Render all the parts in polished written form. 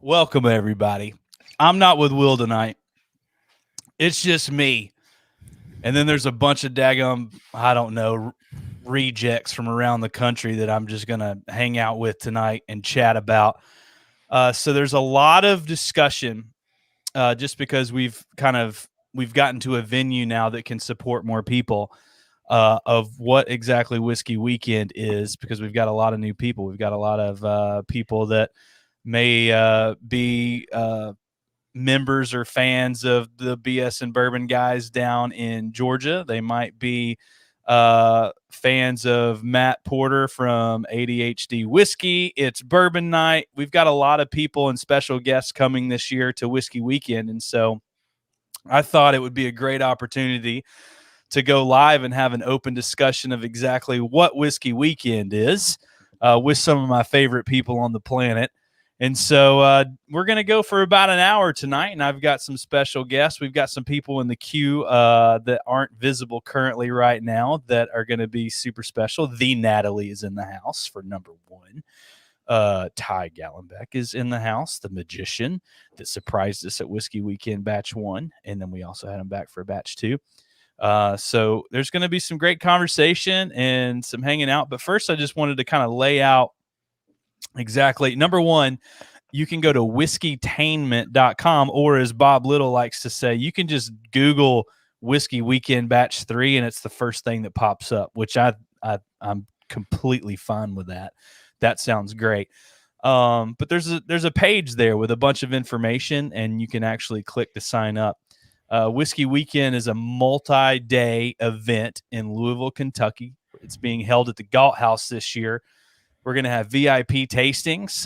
Welcome, everybody. I'm not with Will tonight. It's just me. And then there's a bunch of daggum, I don't know, rejects from around the country that I'm just going to hang out with tonight and chat about. So there's a lot of discussion just because we've gotten to a venue now that can support more people of what exactly Whiskey Weekend is, because we've got a lot of new people. We've got a lot of people that may be members or fans of the BS and Bourbon guys down in Georgia. They might be fans of Matt Porter from ADHD Whiskey. It's Bourbon Night. We've got a lot of people and special guests coming this year to Whiskey Weekend. And so I thought it would be a great opportunity to go live and have an open discussion of exactly what Whiskey Weekend is with some of my favorite people on the planet. And so we're going to go for about an hour tonight, and I've got some special guests. We've got some people in the queue that aren't visible currently right now that are going to be super special. The Natalie is in the house for number one. Ty Gallenbeck is in the house, the magician that surprised us at Whiskey Weekend Batch 1, and then we also had him back for Batch 2. So there's going to be some great conversation and some hanging out. But first, I just wanted to kind of lay out exactly. Number one, you can go to whiskeytainment.com, or as Bob Little likes to say, you can just Google Whiskey Weekend Batch 3, and it's the first thing that pops up, which I'm completely fine with that. That sounds great. But there's a page there with a bunch of information, and you can actually click to sign up. Whiskey Weekend is a multi-day event in Louisville, Kentucky. It's being held at the Galt House this year. We're going to have VIP tastings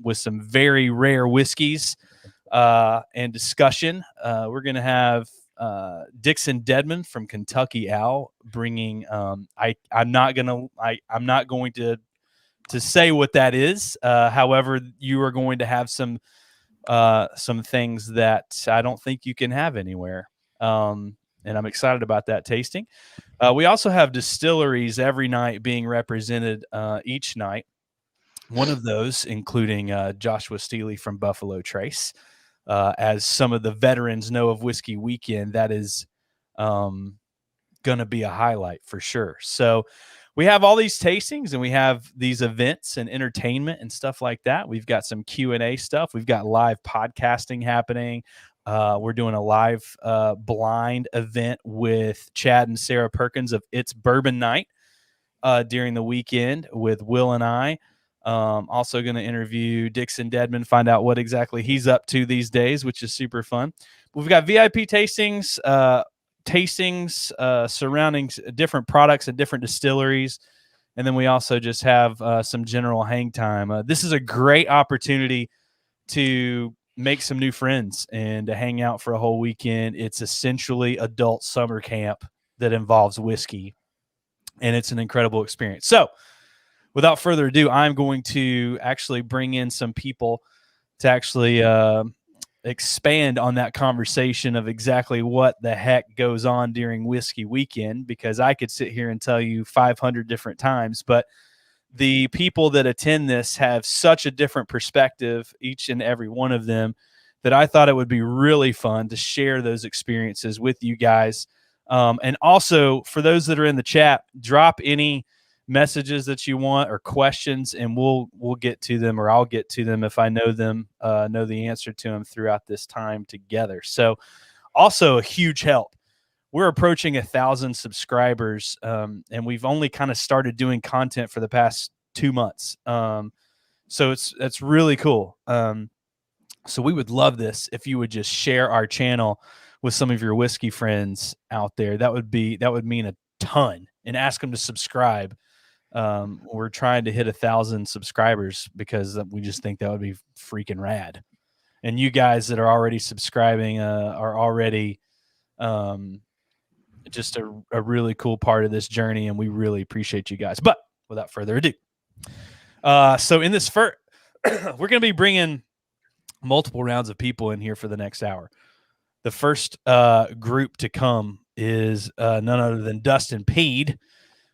with some very rare whiskeys and discussion. We're going to have Dixon Dedman from Kentucky Owl bringing. I'm not going to say what that is. However, you are going to have some things that I don't think you can have anywhere. And I'm excited about that tasting. We also have distilleries every night being represented each night. One of those including Joshua Steele from Buffalo Trace. As some of the veterans know of Whiskey Weekend, that is going to be a highlight for sure. So we have all these tastings and we have these events and entertainment and stuff like that. We've got some Q&A stuff. We've got live podcasting happening. We're doing a live blind event with Chad and Sarah Perkins of It's Bourbon Night during the weekend with Will and I. Also going to interview Dixon Dedman, find out what exactly he's up to these days, which is super fun. We've got VIP tastings surrounding different products and different distilleries. And then we also just have some general hang time. This is a great opportunity to make some new friends and to hang out for a whole weekend. It's essentially adult summer camp that involves whiskey, and it's an incredible experience. So without further ado, I'm going to actually bring in some people to actually expand on that conversation of exactly what the heck goes on during Whiskey Weekend, because I could sit here and tell you 500 different times, but the people that attend this have such a different perspective, each and every one of them, that I thought it would be really fun to share those experiences with you guys. And also, for those that are in the chat, drop any messages that you want or questions, and we'll get to them, or I'll get to them if I know the answer to them throughout this time together. So also a huge help. We're approaching 1,000 subscribers, and we've only kind of started doing content for the past 2 months. So it's really cool. So we would love this if you would just share our channel with some of your whiskey friends out there. That would mean a ton, and ask them to subscribe. We're trying to hit 1,000 subscribers because we just think that would be freaking rad. And you guys that are already subscribing are already just a really cool part of this journey, and we really appreciate you guys. But without further ado, so in this we're going to be bringing multiple rounds of people in here for the next hour. The first group to come is none other than Dustin Peed,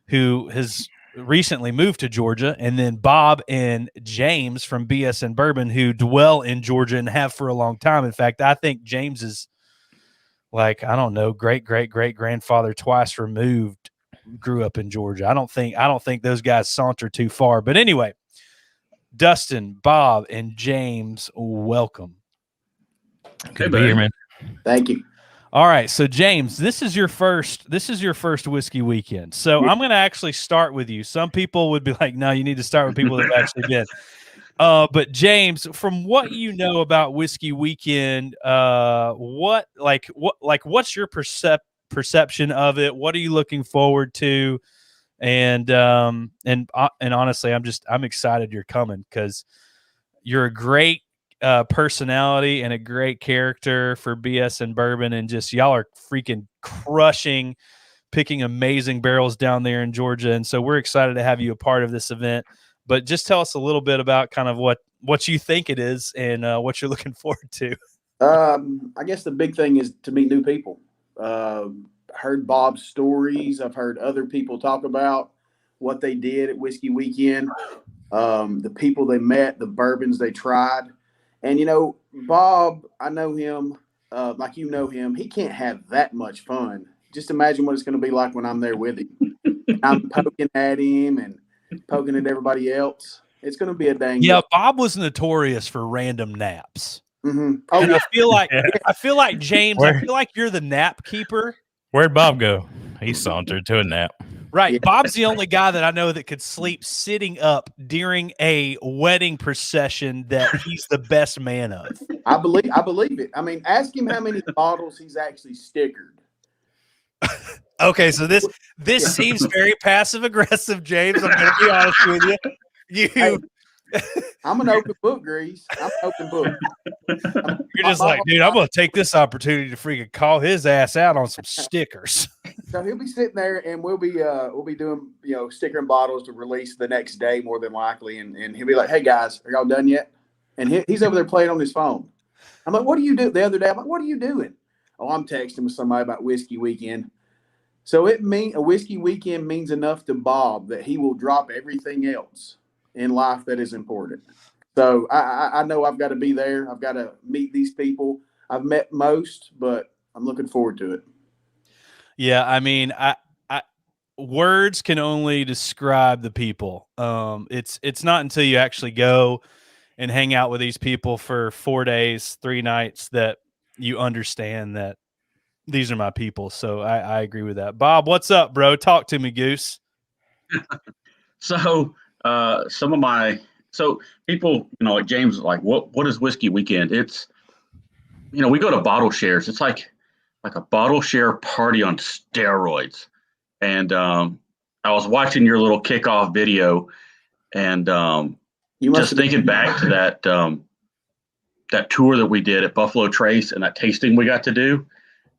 who has recently moved to Georgia, and then Bob and James from BS and Bourbon, who dwell in Georgia and have for a long time. In fact, I think James is like, I don't know, great grandfather twice removed, grew up in Georgia. I don't think those guys saunter too far. But anyway, Dustin, Bob, and James, welcome. Good to be here, man. Thank you. All right, so James, this is your first whiskey weekend. So I'm going to actually start with you. Some people would be like, "No, you need to start with people that have actually been." But James, from what you know about whiskey weekend, what's your perception of it? What are you looking forward to? And honestly, I'm excited you're coming because you're a great personality and a great character for BS and Bourbon, and just y'all are freaking crushing, picking amazing barrels down there in Georgia, and so we're excited to have you a part of this event. But just tell us a little bit about kind of what you think it is and what you're looking forward to. I guess the big thing is to meet new people. Heard Bob's stories. I've heard other people talk about what they did at Whiskey Weekend, the people they met, the bourbons they tried. And, you know, Bob, I know him like you know him. He can't have that much fun. Just imagine what it's going to be like when I'm there with him. I'm poking at him and poking at everybody else. It's going to be a dang good. Bob was notorious for random naps. Mm-hmm. Oh, and yeah. I feel like James, I feel like you're the nap keeper. Where'd Bob go? He sauntered to a nap. Right. Yeah. Bob's the only guy that I know that could sleep sitting up during a wedding procession that he's the best man of. I believe it. I mean, ask him how many bottles he's actually stickered. Okay, so this seems very passive aggressive, James. I'm going to be honest with you. I'm an open book, Greeze. I'm an open book. You're just like, dude, I'm going to take this opportunity to freaking call his ass out on some stickers. So he'll be sitting there, and we'll be doing stickering bottles to release the next day more than likely, and he'll be like, "Hey guys, are y'all done yet?" And he's over there playing on his phone. I'm like, "What do you do?" The other day, I'm like, "What are you doing?" "Oh, I'm texting with somebody about Whiskey Weekend." So a Whiskey Weekend means enough to Bob that he will drop everything else in life that is important. So I know I've got to be there. I've got to meet these people. I've met most, but I'm looking forward to it. Yeah, I mean, I words can only describe the people. It's not until you actually go and hang out with these people for 4 days, 3 nights that you understand that these are my people. So I agree with that. Bob, what's up, bro? Talk to me, Goose. So people, like James is like, what is Whiskey Weekend? It's, we go to bottle shares. It's like a bottle share party on steroids. And I was watching your little kickoff video, and just thinking back to that tour that we did at Buffalo Trace and that tasting we got to do.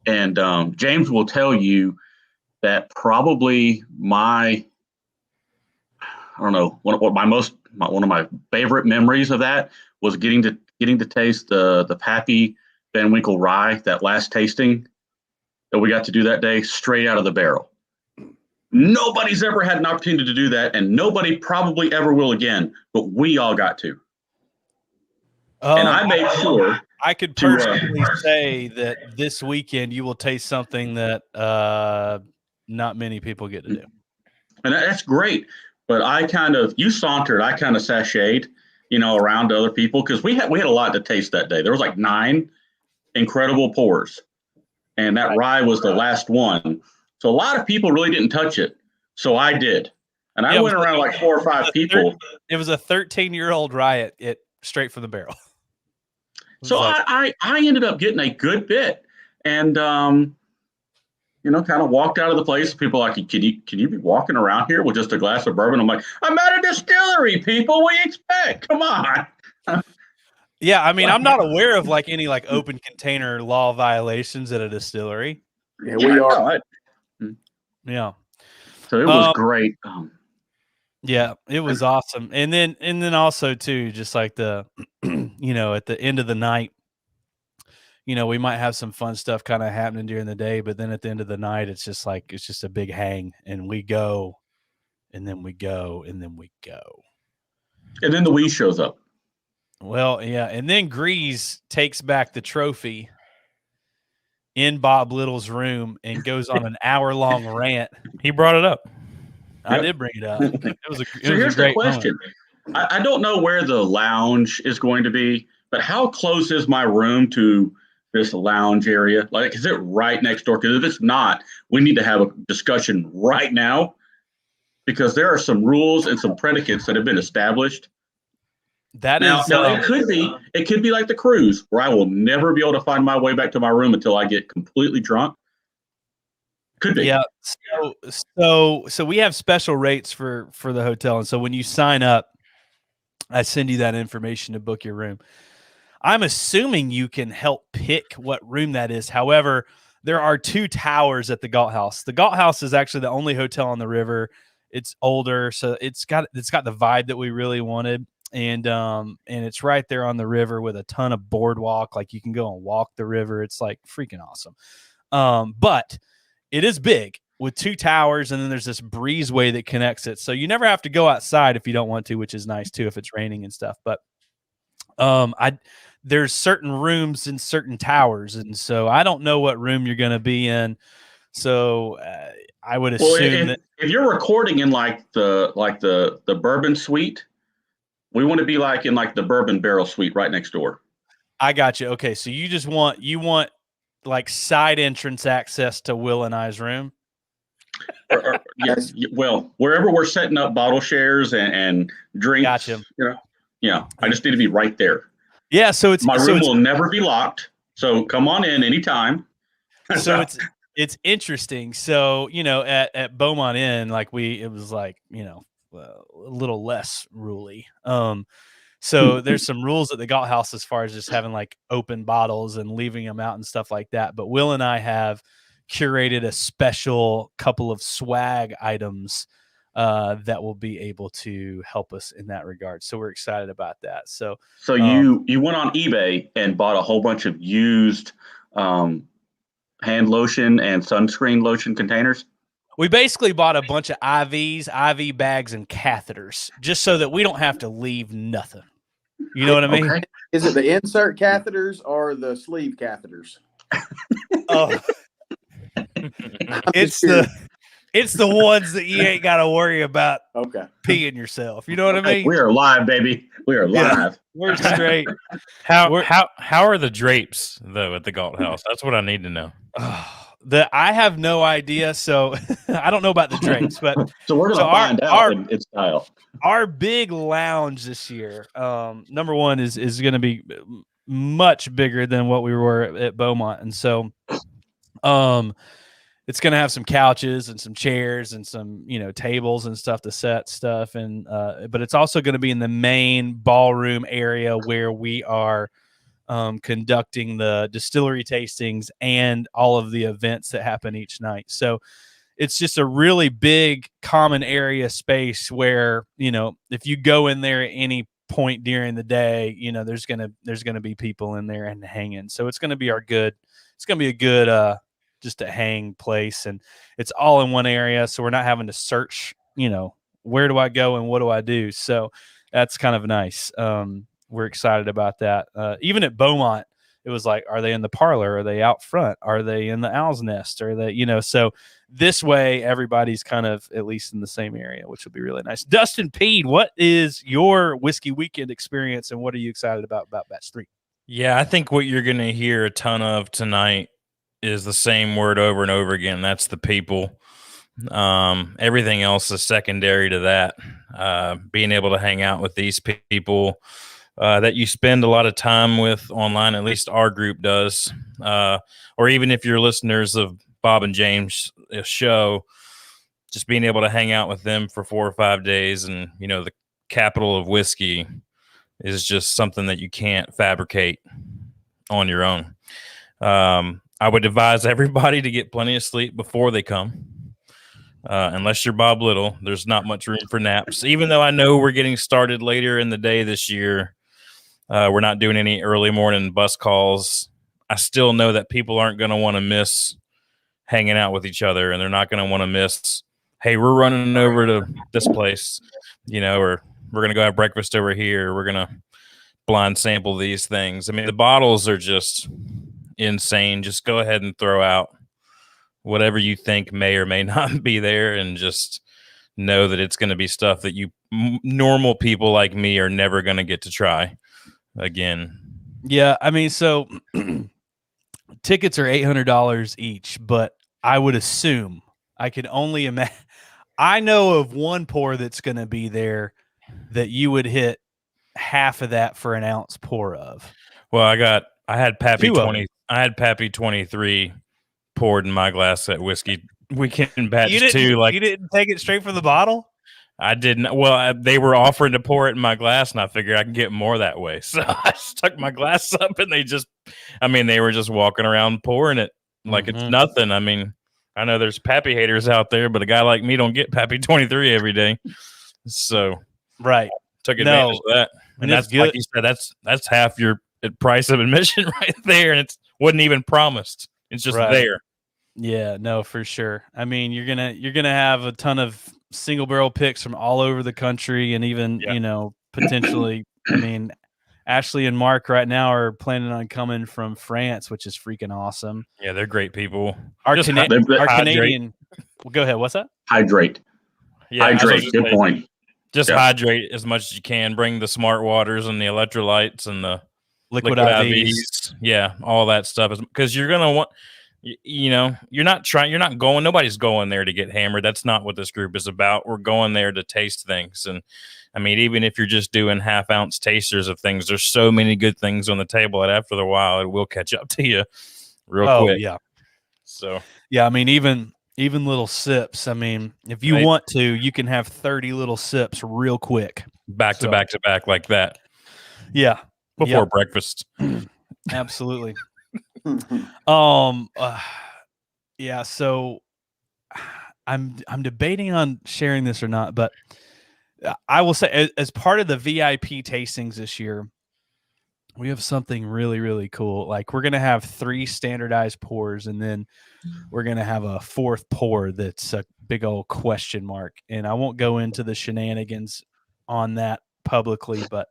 And James will tell you that probably one of my favorite memories of that was getting to taste the Pappy Van Winkle rye, that last tasting that we got to do that day, straight out of the barrel. Nobody's ever had an opportunity to do that, and nobody probably ever will again, but we all got to. And I made sure. I could personally say that this weekend you will taste something that not many people get to do. And that's great. But you sauntered, I kind of sashayed, around to other people, because we had a lot to taste that day. There was like 9 incredible pours, and that rye was the last one. So a lot of people really didn't touch it. So I did. And I went around like 4 or 5 people. It was a 13-year-old rye at straight from the barrel. So I ended up getting a good bit, and kind of walked out of the place. People are like, can you be walking around here with just a glass of bourbon? I'm like, I'm at a distillery, people. What do you expect? Come on. Yeah, I mean, I'm not aware of like any like open container law violations at a distillery. Yeah, we are. Yeah. So it was great. Yeah, it was awesome. And then also too, just like the, at the end of the night, we might have some fun stuff kind of happening during the day, but then at the end of the night, it's just a big hang, and we go and then we go, and then we go. And then the Wii shows up. Well, yeah, and then Greeze takes back the trophy in Bob Little's room and goes on an hour-long rant. He brought it up. I Yep. did bring it up. It was a So here's the great question. I don't know where the lounge is going to be, but how close is my room to this lounge area? Like, is it right next door? Because if it's not, we need to have a discussion right now, because there are some rules and some predicates that have been established. That Now, is it could be like the cruise, where I will never be able to find my way back to my room until I get completely drunk. Could be. yeah. So we have special rates for the hotel, and so when you sign up, I send you that information to book your room. I'm assuming you can help pick what room that is. However, there are 2 towers at the Galt House. The Galt House is actually the only hotel on the river. It's older, so it's got the vibe that we really wanted. And it's right there on the river with a ton of boardwalk. Like, you can go and walk the river. It's like freaking awesome. But it is big with 2 towers, and then there's this breezeway that connects it. So you never have to go outside if you don't want to, which is nice too if it's raining and stuff. But there's certain rooms in certain towers, and so I don't know what room you're going to be in. So I would assume that if you're recording in like the bourbon suite, we want to be like in like the bourbon barrel suite right next door. I got you. Okay, so you want like side entrance access to Will and I's room. Yes. Well, wherever we're setting up bottle shares and drinks, Gotcha. I just need to be right there. Yeah, so My room will never be locked. So come on in anytime. So it's interesting. So, at Beaumont Inn, like it was like, a little less ruly. So there's some rules at the Galt House as far as just having like open bottles and leaving them out and stuff like that. But Will and I have curated a special couple of swag items that will be able to help us in that regard. So we're excited about that. So you went on eBay and bought a whole bunch of used hand lotion and sunscreen lotion containers? We basically bought a bunch of IVs, IV bags, and catheters just so that we don't have to leave nothing. You know what I mean? Okay. Is it the insert catheters or the sleeve catheters? Oh, it's the ones that you ain't got to worry about peeing yourself. You know what I mean? We are live, baby. We are live. Yeah, we're straight. How are the drapes though at the Galt House? That's what I need to know. I have no idea, so I don't know about the drapes, but so we're gonna find out in style. Our big lounge this year, number one is going to be much bigger than what we were at Beaumont, and so, it's going to have some couches and some chairs and some tables and stuff to set stuff, and but it's also going to be in the main ballroom area where we are conducting the distillery tastings and all of the events that happen each night. So it's just a really big common area space where, if you go in there at any point during the day, there's going to be people in there and hanging. So it's going to be a good just a hang place, and it's all in one area. So we're not having to search, where do I go and what do I do? So that's kind of nice. We're excited about that. Even at Beaumont, it was like, are they in the parlor? Are they out front? Are they in the owl's nest? Are they, so this way everybody's kind of at least in the same area, which will be really nice. Dustin Pede, what is your whiskey weekend experience and what are you excited about batch 3? Yeah, I think what you're going to hear a ton of tonight is the same word over and over again. That's the people. Everything else is secondary to that. Being able to hang out with these people that you spend a lot of time with online, at least our group does, or even if you're listeners of Bob and James' show, just being able to hang out with them for 4 or 5 days and, the capital of whiskey is just something that you can't fabricate on your own. I would advise everybody to get plenty of sleep before they come. Unless you're Bob Little, there's not much room for naps. Even though I know we're getting started later in the day this year, we're not doing any early morning bus calls. I still know that people aren't going to want to miss hanging out with each other, and they're not going to want to miss hey, we're running over to this place, or we're gonna go have breakfast over here. We're gonna blind sample these things. I mean, the bottles are just insane. Just go ahead and throw out whatever you think may or may not be there, and just know that it's going to be stuff that normal people like me are never going to get to try again. Yeah, I mean, so tickets are $800 each, but I would assume, I could only imagine, I know of one pour that's going to be there that you would hit half of that for an ounce pour of. Well, I had Pappy Two of 20. I had Pappy 23 poured in my glass at whiskey weekend batch too. Like, you didn't take it straight from the bottle? I didn't. Well, they were offering to pour it in my glass, and I figured I can get more that way. So I stuck my glass up, and they were just walking around pouring it like it's nothing. I mean, I know there's Pappy haters out there, but a guy like me don't get Pappy 23 every day. So right, took advantage of that, and that's good. Like you said, that's half your price of admission right there, and it wasn't even promised. It's just there. Yeah, no, for sure. I mean, you're gonna have a ton of single barrel picks from all over the country, and even potentially. I mean, Ashley and Mark right now are planning on coming from France, which is freaking awesome. Yeah, they're great people. Our Canadian. Well, go ahead. What's that? Hydrate. Yeah, hydrate. Good point. Just hydrate as much as you can. Bring the smart waters and the electrolytes and the liquid IVs. Yeah, all that stuff, because you're gonna want. You're not going, nobody's going there to get hammered. That's not what this group is about. We're going there to taste things. And I mean, even if you're just doing half-ounce tasters of things, there's so many good things on the table that after a while, it will catch up to you real quick. Yeah. So, yeah, I mean, even little sips. I mean, if you want to, you can have 30 little sips real quick. Back to back like that. Yeah. Before breakfast. Absolutely. Yeah, so I'm debating on sharing this or not, but I will say, as part of the VIP tastings this year, we have something really, really cool. Like, we're gonna have 3 standardized pours, and then we're gonna have a 4th pour that's a big old question mark. And I won't go into the shenanigans on that publicly, but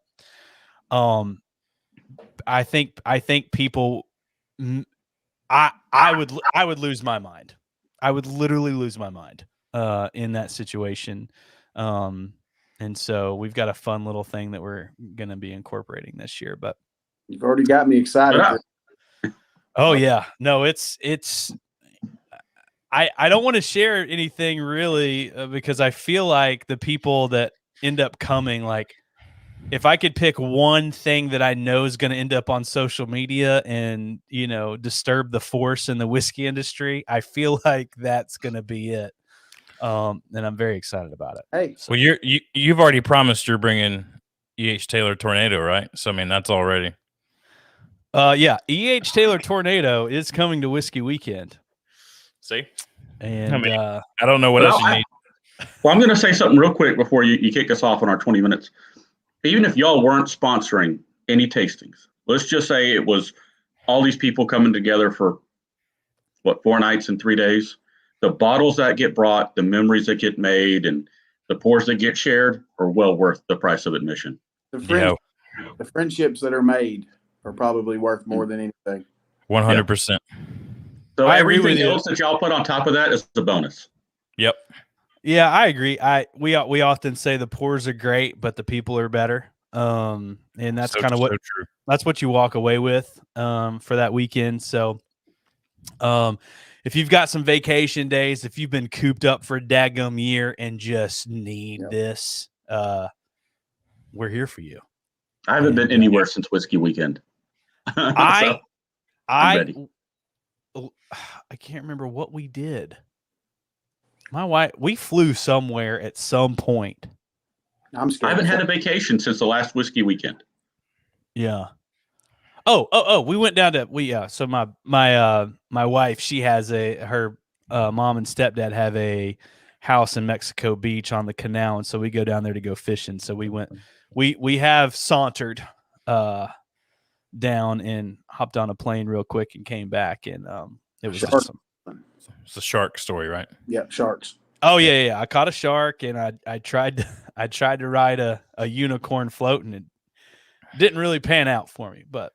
I think people. I would lose my mind. I would literally lose my mind in that situation. And so we've got a fun little thing that we're going to be incorporating this year. But you've already got me excited. Oh yeah, no, it's. I don't want to share anything really because I feel like the people that end up coming, like, if I could pick one thing that I know is going to end up on social media and, disturb the force in the whiskey industry, I feel like that's going to be it. And I'm very excited about it. Hey, so. Well, you've already promised you're bringing E.H. Taylor Tornado, right? So, I mean, that's already. Yeah. E.H. Taylor Tornado is coming to Whiskey Weekend. See? And I don't know what else you need. Well, I'm going to say something real quick before you kick us off on our 20 minutes. Even if y'all weren't sponsoring any tastings, let's just say it was all these people coming together for 4 nights and 3 days. The bottles that get brought, the memories that get made, and the pours that get shared are well worth the price of admission. The friendships that are made are probably worth more than anything. 100%. So everything else that y'all put on top of that is a bonus. Yep. Yeah, I agree. We often say the pours are great, but the people are better. And that's kind of that's what you walk away with for that weekend. So if you've got some vacation days, if you've been cooped up for a daggum year and just need this, we're here for you. I haven't been anywhere since Whiskey Weekend. I can't remember what we did. My wife, we flew somewhere at some point. I'm scared. I haven't had a vacation since the last Whiskey Weekend. Yeah. Oh, we went down to so my wife, she has her mom and stepdad have a house in Mexico Beach on the canal, and so we go down there to go fishing. So we have sauntered down and hopped on a plane real quick and came back, and it was awesome. It's a shark story, right? Yeah, sharks. Oh yeah. I caught a shark, and I tried to ride a unicorn float, and it didn't really pan out for me. But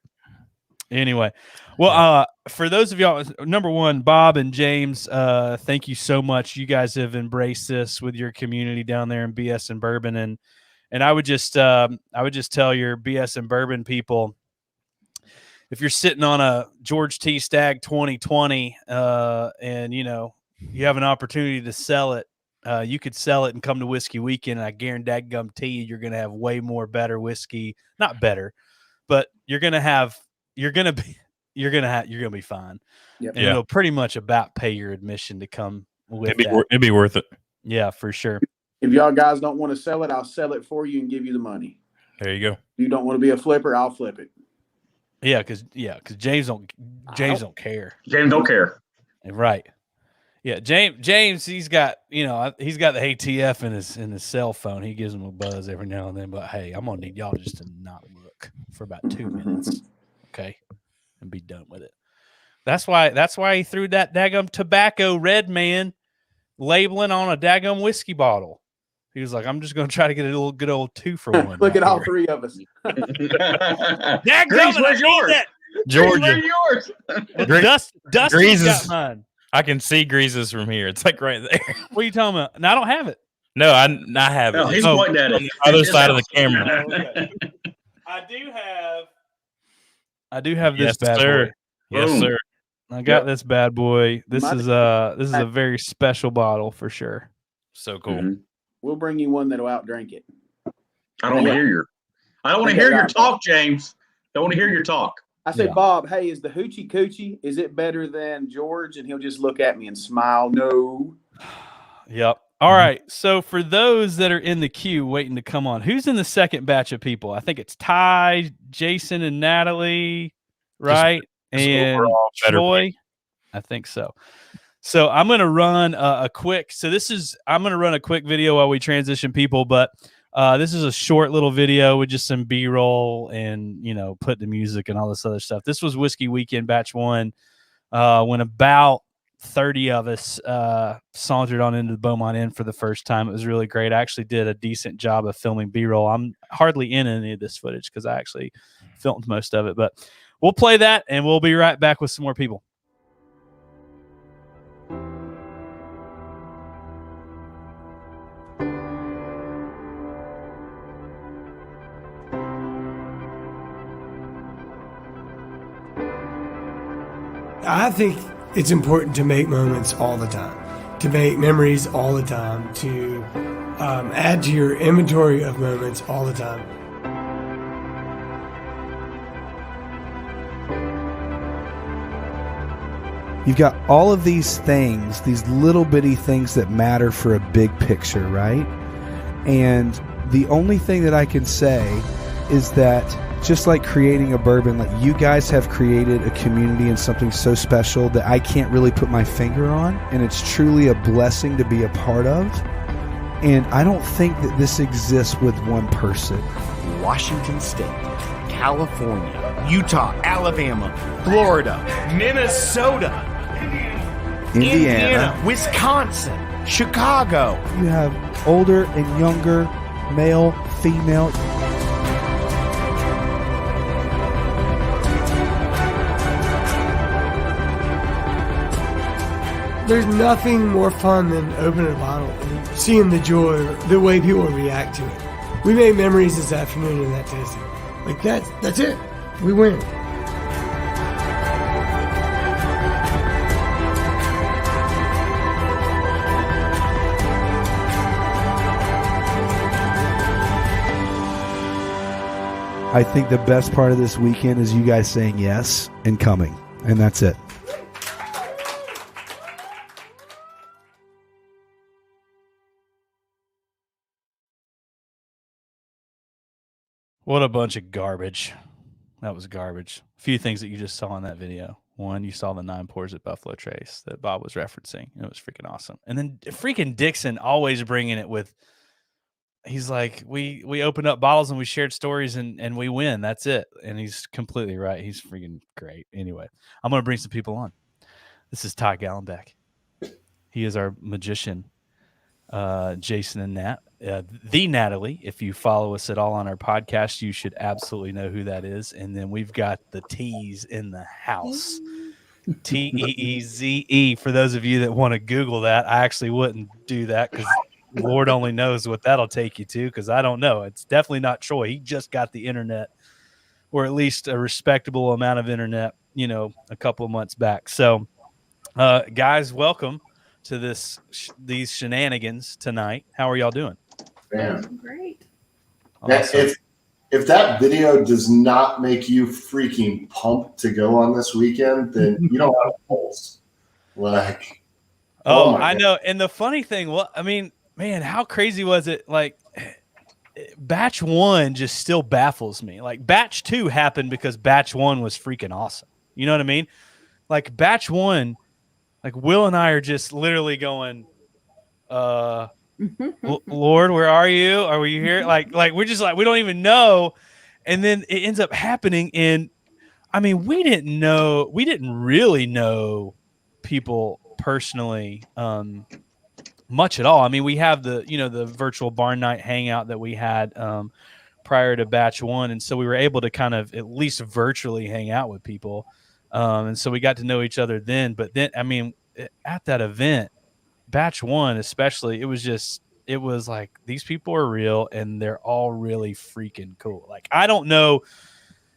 anyway, well, for those of y'all, number one, Bob and James, thank you so much. You guys have embraced this with your community down there in BS and Bourbon, and I would just tell your BS and Bourbon people, if you're sitting on a George T. Stagg 2020, and you have an opportunity to sell it, you could sell it and come to Whiskey Weekend, and I guarantee you're going to have way more better whiskey. Not better, but you're going to be fine. Yep. And it'll pretty much about pay your admission to come with It'd be worth it. Yeah, for sure. If y'all guys don't want to sell it, I'll sell it for you and give you the money. There you go. If you don't want to be a flipper, I'll flip it. Yeah, because James don't care. James don't care. Right. Yeah, James, he's got the ATF in his cell phone. He gives him a buzz every now and then. But hey, I'm gonna need y'all just to not look for about 2 minutes, okay, and be done with it. That's why he threw that daggum tobacco red man labeling on a daggum whiskey bottle. He was like, I'm just gonna try to get a little good old 2-for-1. Look at all three of us. Greece, where's yours? Georgia. Where's yours? Dusty's Greeze got is- mine. I can see Greases from here. It's like right there. What are you talking about? No, I don't have it. No, I have it. No, he's It's pointing at it. on the other side of the camera. Okay. I do have this Yes, bad sir. boy. Yes, Boom. sir. I got this bad boy. This Might- is a very special bottle for sure. So cool. Mhm. We'll bring you one that'll outdrink it. I don't want to hear your talk, James. Don't want to hear your talk. I say, Yeah. Bob, hey, is the Hoochie Coochie, is it better than George? And he'll just look at me and smile. No. Yep. All right. So for those that are in the queue waiting to come on, who's in the second batch of people? I think it's Ty, Jason, and Natalie, right? just And overall better Troy. I think so. So I'm going to run I'm going to run a quick video while we transition people, but this is a short little video with just some B-roll and, put the music and all this other stuff. This was Whiskey Weekend Batch 1 when about 30 of us sauntered on into the Beaumont Inn for the first time. It was really great. I actually did a decent job of filming B-roll. I'm hardly in any of this footage because I actually filmed most of it, but we'll play that and we'll be right back with some more people. I think it's important to make moments all the time, to make memories all the time, to add to your inventory of moments all the time. You've got all of these things, these little bitty things that matter for a big picture, right? And the only thing that I can say is that just like creating a bourbon, like you guys have created a community and something so special that I can't really put my finger on, and it's truly a blessing to be a part of. And I don't think that this exists with one person. Washington State, California, Utah, Alabama, Florida, Minnesota, Indiana, Wisconsin, Chicago. You have older and younger, male, female. There's nothing more fun than opening a bottle and seeing the joy, the way people react to it. We made memories this afternoon in that tasting. Like that's it. We win. I think the best part of this weekend is you guys saying yes and coming. And that's it. What a bunch of garbage. That was garbage. A few things that you just saw in that video. One, you saw the 9 pours at Buffalo Trace that Bob was referencing. It was freaking awesome. And then freaking Dixon always bringing it with, he's like, we opened up bottles and we shared stories and we win. That's it. And he's completely right. He's freaking great. Anyway, I'm going to bring some people on. This is Ty Gallenbeck. He is our magician. Jason and Nat, the Natalie. If you follow us at all on our podcast, you should absolutely know who that is. And then we've got the T's in the house. Teeze. For those of you that want to Google that, I actually wouldn't do that because Lord only knows what that'll take you to, because I don't know. It's definitely not Troy. He just got the internet, or at least a respectable amount of internet, a couple of months back. So, guys, welcome to these shenanigans tonight. How are y'all doing? Man, Great. Awesome. if that video does not make you freaking pumped to go on this weekend, then you don't have a pulse. Like, oh, my I God. know. And the funny thing, man, how crazy was it? Like, batch 1 just still baffles me. Like, batch 2 happened because batch 1 was freaking awesome. You know what I mean? Like, batch 1, like, Will and I are just literally going, Lord, where are you? Are you here? Like we're just like, we don't even know. And then it ends up happening. And I mean, we didn't really know people personally much at all. I mean, we have the virtual barn night hangout that we had prior to batch 1. And so we were able to kind of at least virtually hang out with people. And so we got to know each other then. But then, I mean, at that event, batch 1 especially, it was like, these people are real and they're all really freaking cool. Like, I don't know,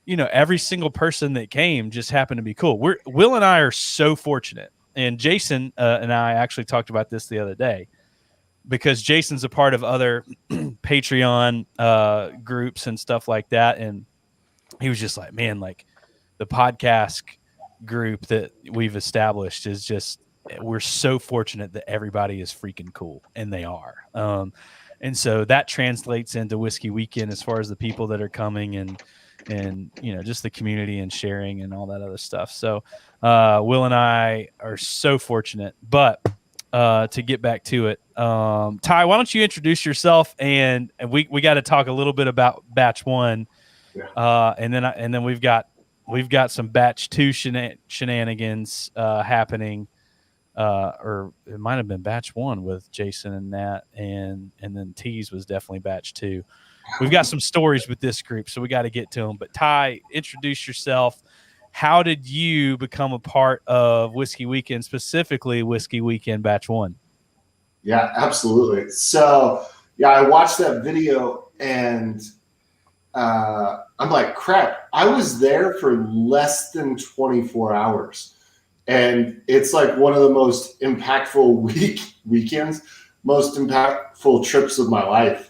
every single person that came just happened to be cool. Will and I are so fortunate, and Jason and I actually talked about this the other day, because Jason's a part of other Patreon groups and stuff like that, and he was just like, man, like, the podcast group that we've established is just, we're so fortunate that everybody is freaking cool, and they are. And so that translates into Whiskey Weekend as far as the people that are coming and just the community and sharing and all that other stuff. So Will and I are so fortunate. But to get back to it, Ty, why don't you introduce yourself, and we got to talk a little bit about batch 1, and then we've got some batch 2 shenanigans happening. Or it might have been batch 1 with Jason and Nat, and then Tease was definitely batch 2. We've got some stories with this group, so we got to get to them. But Ty, introduce yourself. How did you become a part of Whiskey Weekend, specifically Whiskey Weekend batch 1? Yeah, absolutely. So, yeah, I watched that video and I'm like, crap, I was there for less than 24 hours. And it's like one of the most impactful weekends, most impactful trips of my life.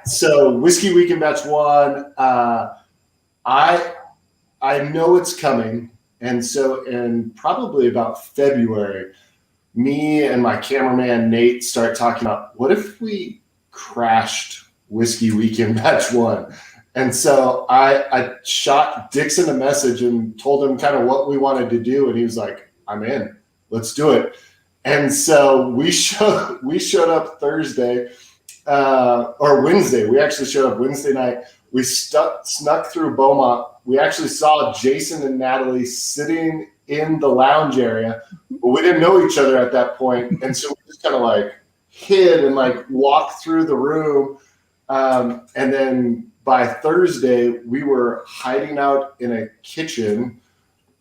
So Whiskey Weekend batch 1, I know it's coming. And so in probably about February, me and my cameraman, Nate, start talking about, what if we crashed Whiskey Weekend batch 1? And so I shot Dixon a message and told him kind of what we wanted to do. And he was like, I'm in, let's do it. And so we showed up Thursday or Wednesday. We actually showed up Wednesday night. We snuck through Beaumont. We actually saw Jason and Natalie sitting in the lounge area, but we didn't know each other at that point. And so we just kind of like hid and like walked through the room. And then by Thursday, we were hiding out in a kitchen,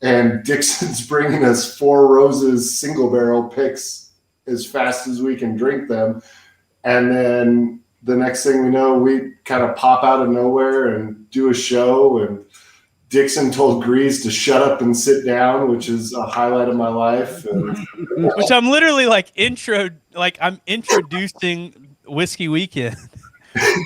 and Dixon's bringing us Four Roses single barrel picks as fast as we can drink them. And then the next thing we know, we kind of pop out of nowhere and do a show. And Dixon told Greeze to shut up and sit down, which is a highlight of my life. Which I'm literally like I'm introducing Whiskey Weekend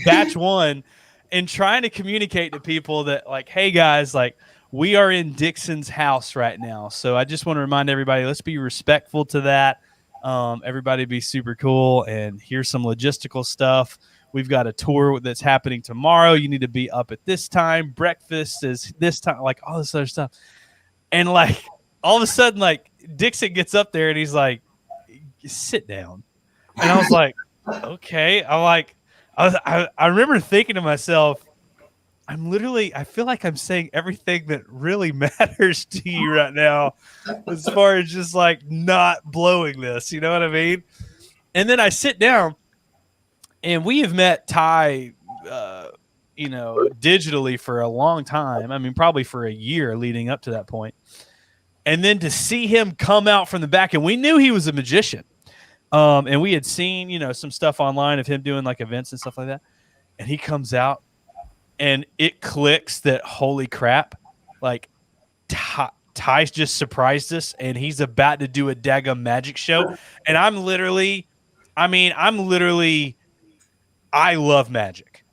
batch 1. And trying to communicate to people that, like, hey guys, like, we are in Dixon's house right now. So I just want to remind everybody, let's be respectful to that. Everybody be super cool. And here's some logistical stuff. We've got a tour that's happening tomorrow. You need to be up at this time. Breakfast is this time, like all this other stuff. And like all of a sudden, like Dixon gets up there and he's like, sit down. And I was like, okay. I remember thinking to myself, I feel like I'm saying everything that really matters to you right now, as far as just like not blowing this, you know what I mean? And then I sit down, and we have met Ty, digitally for a long time. I mean, probably for a year leading up to that point. And then to see him come out from the back, and we knew he was a magician. And we had seen, some stuff online of him doing like events and stuff like that. And he comes out, and it clicks that, holy crap, like Ty's just surprised us, and he's about to do a daggum magic show. And I love magic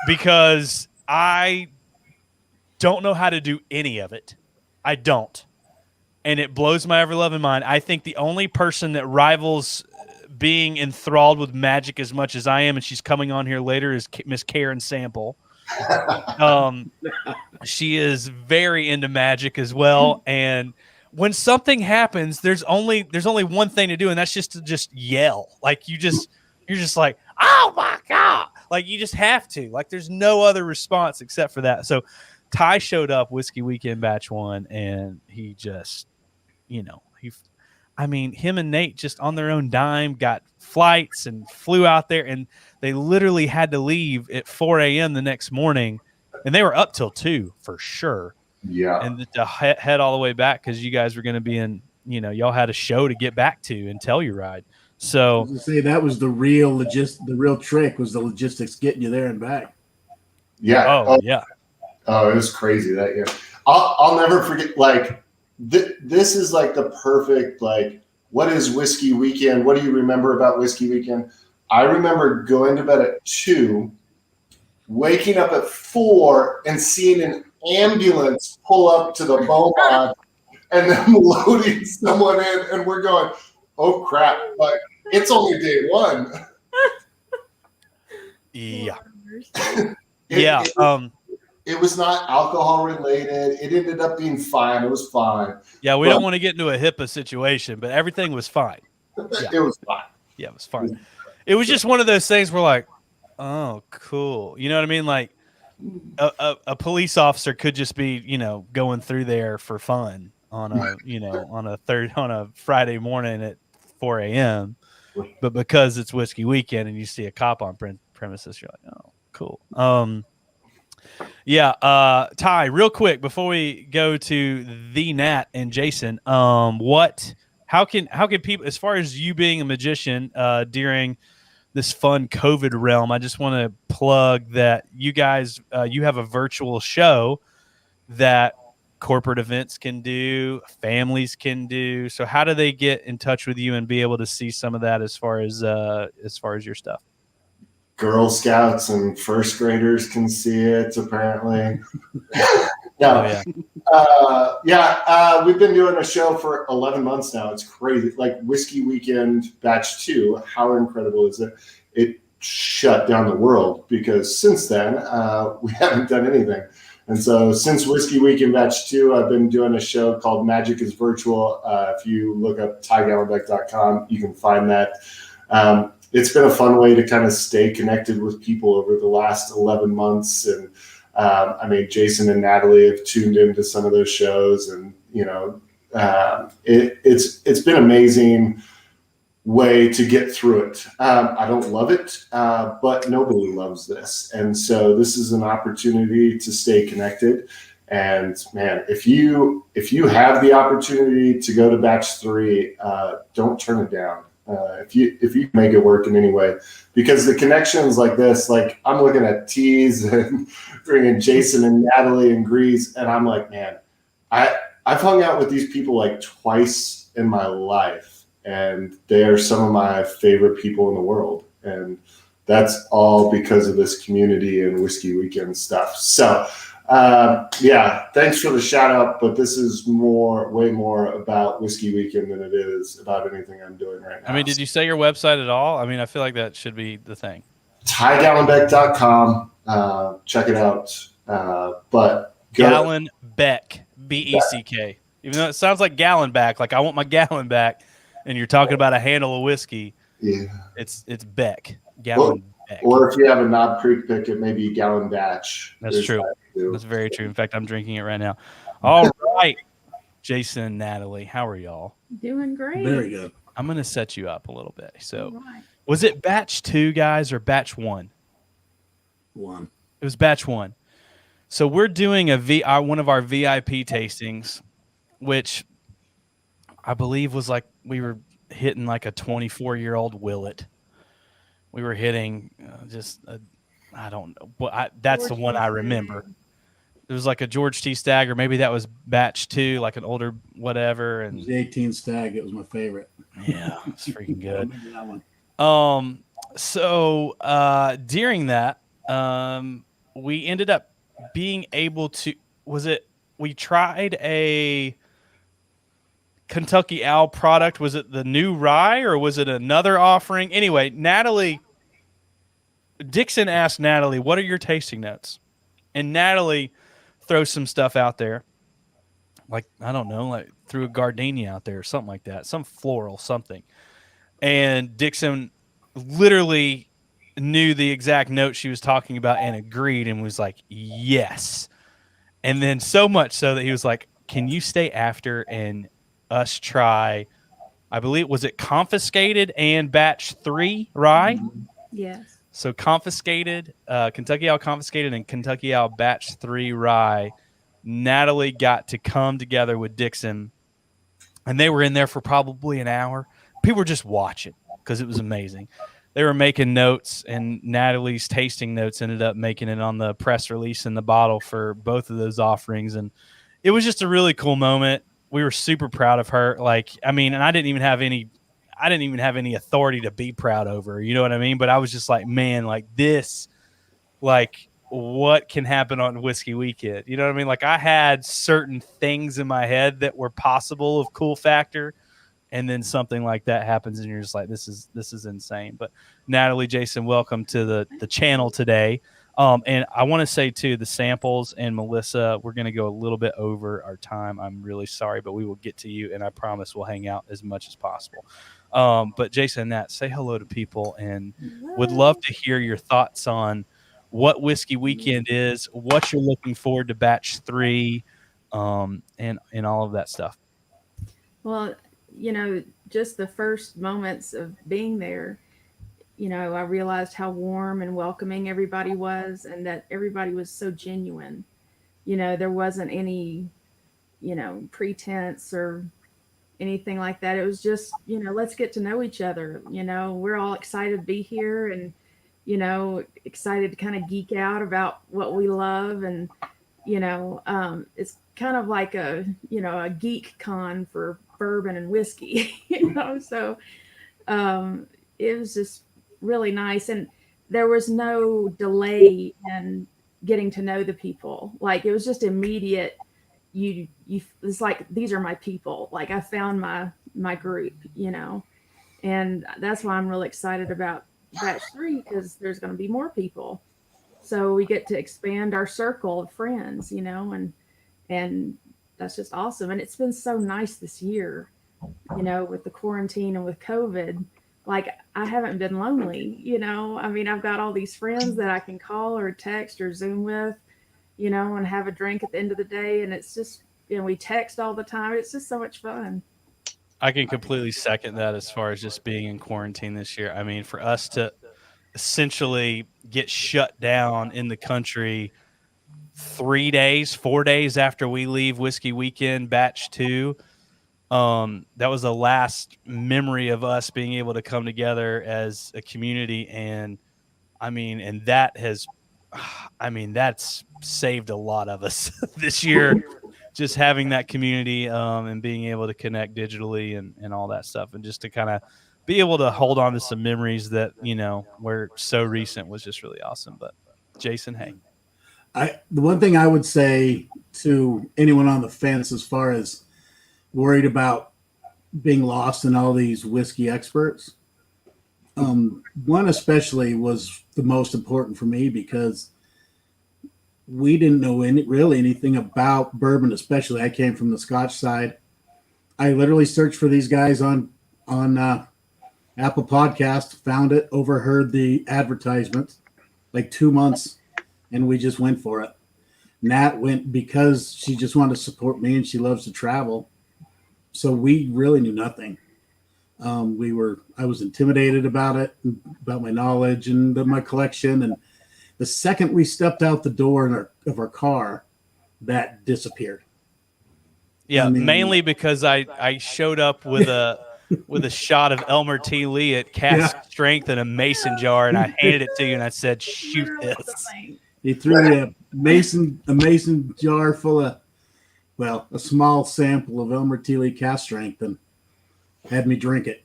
because I don't know how to do any of it. I don't. And it blows my ever-loving mind. I think the only person that rivals being enthralled with magic as much as I am, and she's coming on here later, is Miss Karen Sample. She is very into magic as well. And when something happens, there's only one thing to do, and that's just to yell. Like you're just like, oh my God. Like you just have to. Like there's no other response except for that. So Ty showed up Whiskey Weekend Batch 1, and he just, him and Nate just on their own dime got flights and flew out there, and they literally had to leave at 4 a.m. the next morning, and they were up till 2 for sure. Yeah. And to head all the way back because you guys were going to be in, y'all had a show to get back to and Telluride. So I was gonna say that was the real trick was the logistics getting you there and back. Yeah. Oh, yeah. Oh, it was crazy that year. I'll never forget. Like this is like the perfect, like, what is Whiskey Weekend? What do you remember about Whiskey Weekend? I remember going to bed at 2, waking up at 4, and seeing an ambulance pull up to the Beaumont and then loading someone in, and we're going, oh crap! Like it's only day 1. Yeah. It was not alcohol related. It ended up being fine. It was fine. Yeah, we don't want to get into a HIPAA situation, but everything was fine. Yeah. It was fine. Yeah, it was fine. It was just one of those things where like, oh, cool. You know what I mean? Like a police officer could just be, going through there for fun on a Friday morning at 4 a.m. But because it's Whiskey Weekend and you see a cop on premises, you're like, oh, cool. Ty, real quick before we go to the Nat and Jason, how can people, as far as you being a magician during this fun COVID realm, I just want to plug that you guys you have a virtual show that corporate events can do, families can do. So how do they get in touch with you and be able to see some of that as far as your stuff? Girl Scouts and first graders can see it, apparently. We've been doing a show for 11 months now. It's crazy. Like Whiskey Weekend Batch 2, how incredible is it? It shut down the world because since then, we haven't done anything. And so since Whiskey Weekend Batch 2, I've been doing a show called Magic is Virtual. If you look up tygallenbeck.com, you can find that. It's been a fun way to kind of stay connected with people over the last 11 months. And Jason and Natalie have tuned into some of those shows, and, it's been amazing way to get through it. I don't love it, but nobody loves this. And so this is an opportunity to stay connected. And man, if you have the opportunity to go to Batch 3, don't turn it down. If you make it work in any way, because the connections like this, like I'm looking at Tease and bringing Jason and Natalie and Greeze, and I'm like, man, I've hung out with these people like twice in my life, and they are some of my favorite people in the world, and that's all because of this community and Whiskey Weekend stuff. So thanks for the shout out, but this is way more about Whiskey Weekend than it is about anything I'm doing right now. I mean, did you say your website at all? I mean, I feel like that should be the thing. tygallenbeck.com. Check it out. But Gallon Beck, B-E-C-K. Even though it sounds like gallon back, like I want my gallon back, and you're talking about a handle of whiskey. Yeah, it's Beck. Gallon Beck. Or if you have a Knob Creek pick, it may be Gallon Batch. That's true. That's very true. In fact, I'm drinking it right now. All right, Jason and Natalie, how are y'all? Doing great. Very good. I'm going to set you up a little bit. So, All right. was it batch 2, guys, or batch 1? One. It was batch 1. So we're doing one of our VIP tastings, which I believe was like we were hitting like a 24-year-old Willet. We were hitting I don't know. Well, that's the George one I Stagger. remember. It was like a George T. Stagger. Maybe that was batch 2, like an older whatever. It was And the 18 Stag. It was my favorite. yeah, it's freaking I good. remember that one. So during that, we ended up being able to, we tried a Kentucky Owl product. Was it the new rye or was it another offering? Anyway, Dixon asked Natalie, what are your tasting notes? And Natalie throws some stuff out there. Like, I don't know, like threw a gardenia out there or something like that, some floral, something. And Dixon literally knew the exact note she was talking about and agreed and was like, yes. And then so much so that he was like, can you stay after and us try, I believe, was it Confiscated and batch 3 rye? Yes. So Confiscated, Kentucky Owl Confiscated and Kentucky Owl batch 3 rye. Natalie got to come together with Dixon, and they were in there for probably an hour. People were just watching because it was amazing. They were making notes, and Natalie's tasting notes ended up making it on the press release in the bottle for both of those offerings. And it was just a really cool moment. We were super proud of her. Like, I mean, and I didn't even have any authority to be proud over her, you know what I mean? But I was just like, man, like this, like what can happen on Whiskey Weekend? You know what I mean? Like I had certain things in my head that were possible of cool factor. And then something like that happens and you're just like, this is insane. But Natalie, Jason, welcome to the channel today. And I want to say too, the samples and Melissa, we're going to go a little bit over our time. I'm really sorry, but we will get to you. And I promise we'll hang out as much as possible. But Jason and Nat, say hello to people and would love to hear your thoughts on what Whiskey Weekend is, what you're looking forward to batch 3, and all of that stuff. Well, just the first moments of being there, I realized how warm and welcoming everybody was and that everybody was so genuine. There wasn't any, pretense or anything like that. It was just, let's get to know each other. We're all excited to be here and, excited to kind of geek out about what we love. And, it's kind of like a geek con for bourbon and whiskey, so it was just really nice. And there was no delay in getting to know the people. Like it was just immediate. It's like, these are my people. Like I found my group, and that's why I'm really excited about batch 3 because there's going to be more people. So we get to expand our circle of friends, and that's just awesome. And it's been so nice this year, with the quarantine and with COVID. Like I haven't been lonely, I mean, I've got all these friends that I can call or text or Zoom with, and have a drink at the end of the day. And it's just, we text all the time. It's just so much fun. I can completely second that as far as just being in quarantine this year. I mean, for us to essentially get shut down in the country 4 days after we leave Whiskey Weekend batch 2, that was the last memory of us being able to come together as a community. And that's saved a lot of us this year, just having that community, and being able to connect digitally and all that stuff. And just to kind of be able to hold on to some memories that, were so recent was just really awesome. But Jason, hey. The one thing I would say to anyone on the fence as far as worried about being lost in all these whiskey experts, one especially was the most important for me because we didn't know anything about bourbon, especially I came from the Scotch side. I literally searched for these guys on Apple Podcast, found it, overheard the advertisement like 2 months, and we just went for it. Nat went because she just wanted to support me and she loves to travel. So we really knew nothing. I was intimidated about it, about my knowledge and my collection. And the second we stepped out the door of our car, that disappeared. Yeah, I mean, mainly because I showed up with a shot of Elmer T. Lee at cask strength in a mason jar, and I handed it to you, and I said, "Shoot this." He threw me a mason jar full of, well, a small sample of Elmer T. Lee cask strength, and had me drink it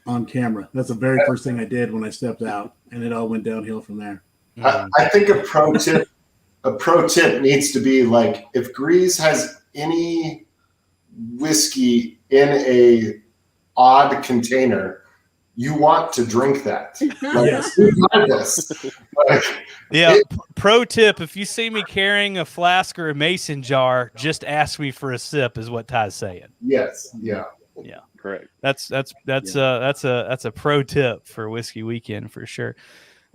on camera. That's the very first thing I did when I stepped out, and it all went downhill from there. I think a pro tip needs to be like, if Greeze has any whiskey in a odd container, you want to drink that. Pro tip: if you see me carrying a flask or a mason jar, just ask me for a sip. Is what Ty's saying. Yes. Yeah. Yeah. Correct. That's a pro tip for Whiskey Weekend for sure.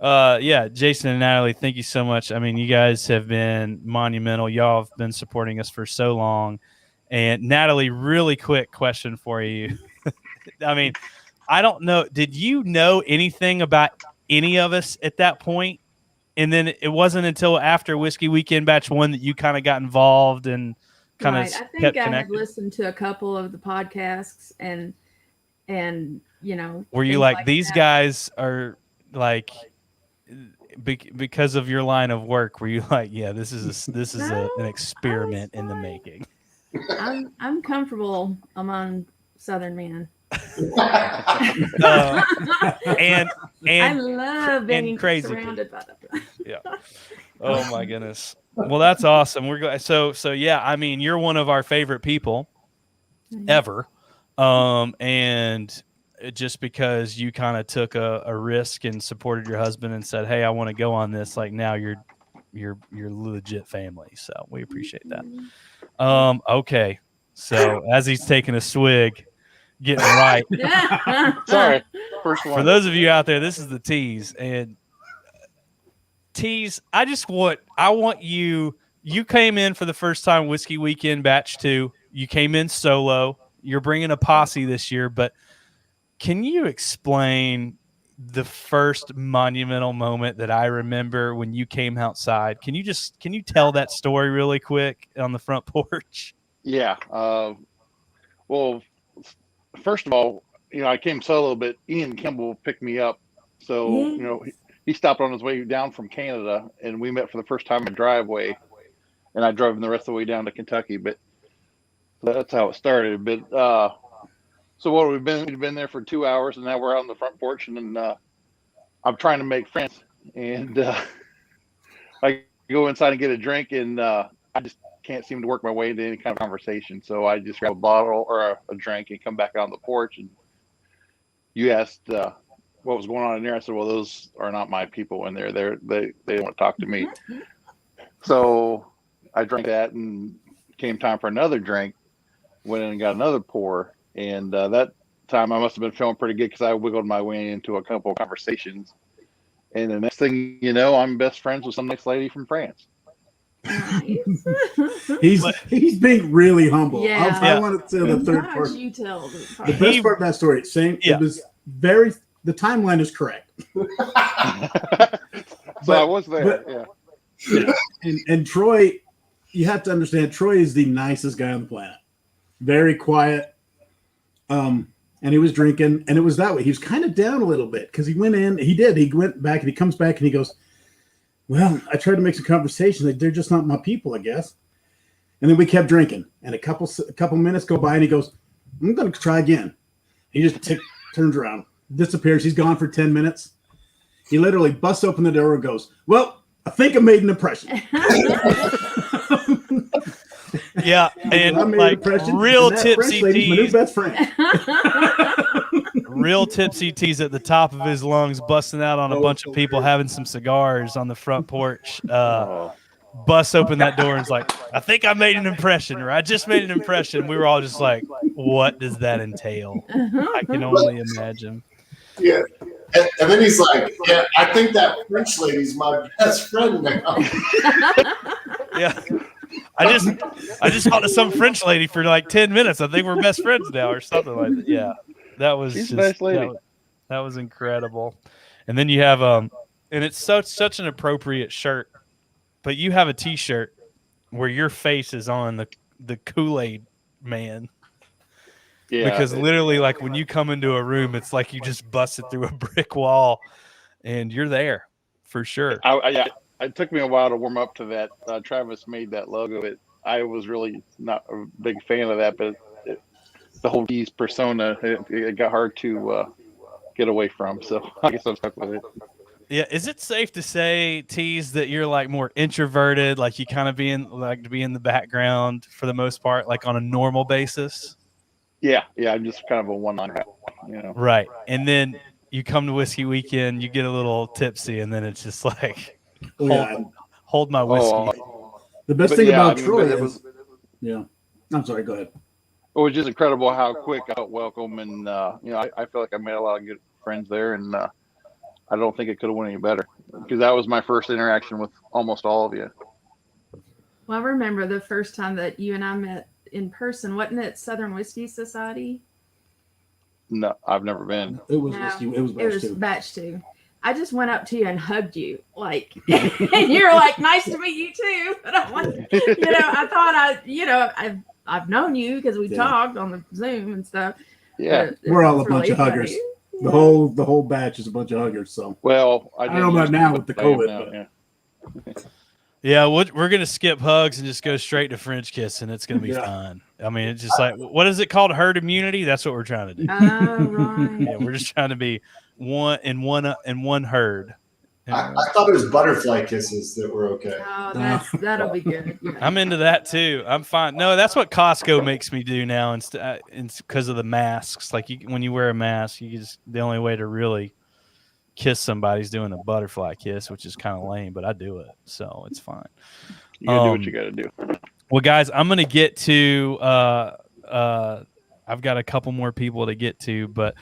Jason and Natalie, thank you so much. I mean, you guys have been monumental. Y'all have been supporting us for so long. And Natalie, really quick question for you. I mean, I don't know. Did you know anything about any of us at that point? And then it wasn't until after Whiskey Weekend Batch 1 that you kind of got involved and kind of I think I had listened to a couple of the podcasts and were you like these guys are like because of your line of work, were you like, yeah, this is an experiment in the making? I'm comfortable among Southern men. And I love being crazy surrounded by them. Yeah. Oh my goodness. Well, that's awesome. We're going. So yeah. I mean, you're one of our favorite people ever, and just because you kind of took a risk and supported your husband and said, "Hey, I want to go on this," like now you're legit family. So we appreciate that. Okay. So as he's taking a swig, getting right. Sorry. First one. For those of you out there, this is the tease. And tease, I want you came in for the first time Whiskey Weekend Batch 2. You came in solo. You're bringing a posse this year, but can you explain the first monumental moment that I remember when you came outside? Can you tell that story really quick on the front porch? Yeah. Well, first of all, I came solo, but Ian Kimball picked me up. So, he stopped on his way down from Canada, and we met for the first time in driveway, and I drove him the rest of the way down to Kentucky. But that's how it started. But so what we've been there for 2 hours, and now we're out on the front porch, and I'm trying to make friends, and I go inside and get a drink, and I just can't seem to work my way into any kind of conversation. So I just grab a bottle or a drink and come back out on the porch. And you asked what was going on in there. I said, well, those are not my people in there. They don't want to talk to me. So I drank that, and came time for another drink. Went in and got another pour. And that time I must have been feeling pretty good because I wiggled my way into a couple of conversations. And the next thing you know, I'm best friends with some nice lady from France. He's being really humble. Yeah. I want to tell the third How part. did you tell the The best part of that story, it was the timeline is correct. So I was there. Yeah. And Troy, you have to understand, Troy is the nicest guy on the planet. Very quiet. And he was drinking, and it was that way. He was kind of down a little bit because he went in. He went back, and he comes back, and he goes, well, I tried to make some conversation. Like, they're just not my people, I guess. And then we kept drinking, and a couple minutes go by, and he goes, I'm going to try again. He just turns around, disappears. He's gone for 10 minutes. He literally busts open the door and goes, well, I think I made an impression. Yeah, and like real tipsy tease, my new best friend. Real tipsy tease at the top of his lungs, busting out on a bunch of people having some cigars on the front porch. Busts open that door and is like, I think I made an impression, or I just made an impression. We were all just like, what does that entail? I can only imagine. Yeah. And then he's like, yeah, I think that French lady's my best friend now. Yeah. I just talked to some French lady for like 10 minutes. I think we're best friends now or something like that. Yeah. That was She's a just nice lady. that was incredible. And then you have and it's such an appropriate shirt, but you have a T-shirt where your face is on the Kool-Aid man. Yeah. Because literally, like when you come into a room, it's like you just busted through a brick wall, and you're there for sure. It took me a while to warm up to that. Travis made that logo. I was really not a big fan of that, but the whole Greeze persona, it got hard to get away from. So I guess I'm stuck with it. Yeah, is it safe to say, Tease, that you're like more introverted, like you kind of to be in the background for the most part, like on a normal basis? Yeah, I'm just kind of a one-liner, Right, and then you come to Whiskey Weekend, you get a little tipsy, and then it's just like, hold my whiskey. The best thing about Troy is, I'm sorry, go ahead. It was just incredible how quick I felt welcome, and I feel like I made a lot of good friends there, and I don't think it could have went any better because that was my first interaction with almost all of you. Well, I remember the first time that you and I met in person. Wasn't it Southern Whiskey Society? No, I've never been. It was whiskey. It was batch two. I just went up to you and hugged you, like, and you're like, "Nice to meet you too." But I'm like, I thought I've known you because we talked on the Zoom and stuff. Yeah, we're all a bunch of huggers. The whole batch is a bunch of huggers. So well, I don't know about now with the COVID. Yeah, we're gonna skip hugs and just go straight to French kiss, and it's gonna be fun. I mean, it's just like, what is it called? Herd immunity. That's what we're trying to do. Right. Yeah, we're just trying to be one herd. I thought it was butterfly kisses that were okay. Oh, that'll be good. Yeah. I'm into that too. I'm fine. No, that's what Costco makes me do now. It's because of the masks. Like when you wear a mask, the only way to really kiss somebody's doing a butterfly kiss, which is kind of lame, but I do it, so it's fine. You gotta do what you gotta do. Well, guys, I'm gonna get to. I've got a couple more people to get to, but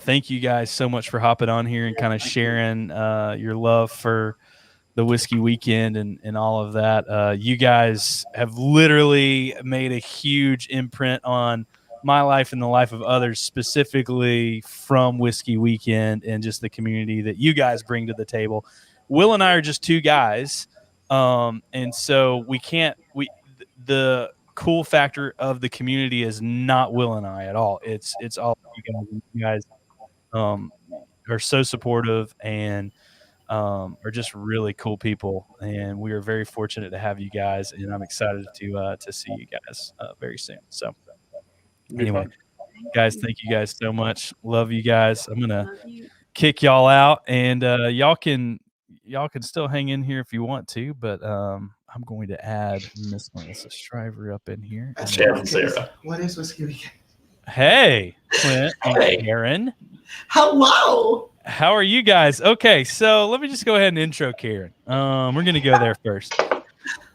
thank you guys so much for hopping on here and kind of sharing your love for the Whiskey Weekend and all of that. You guys have literally made a huge imprint on my life and the life of others, specifically from Whiskey Weekend and just the community that you guys bring to the table. Will and I are just two guys, and so the cool factor of the community is not Will and I at all. It's all you guys. You guys are so supportive and are just really cool people, and we are very fortunate to have you guys, and I'm excited to see you guys very soon. So anyway, guys, thank you guys so much. Love you guys. I'm gonna kick y'all out, and y'all can still hang in here if you want to, but I'm going to add Miss Melissa Shriver up in here. Chad and Sarah. What is Whiskey Weekend? Hey, Clint and Karen. Hello. How are you guys? Okay, so let me just go ahead and intro Karen. We're gonna go there first.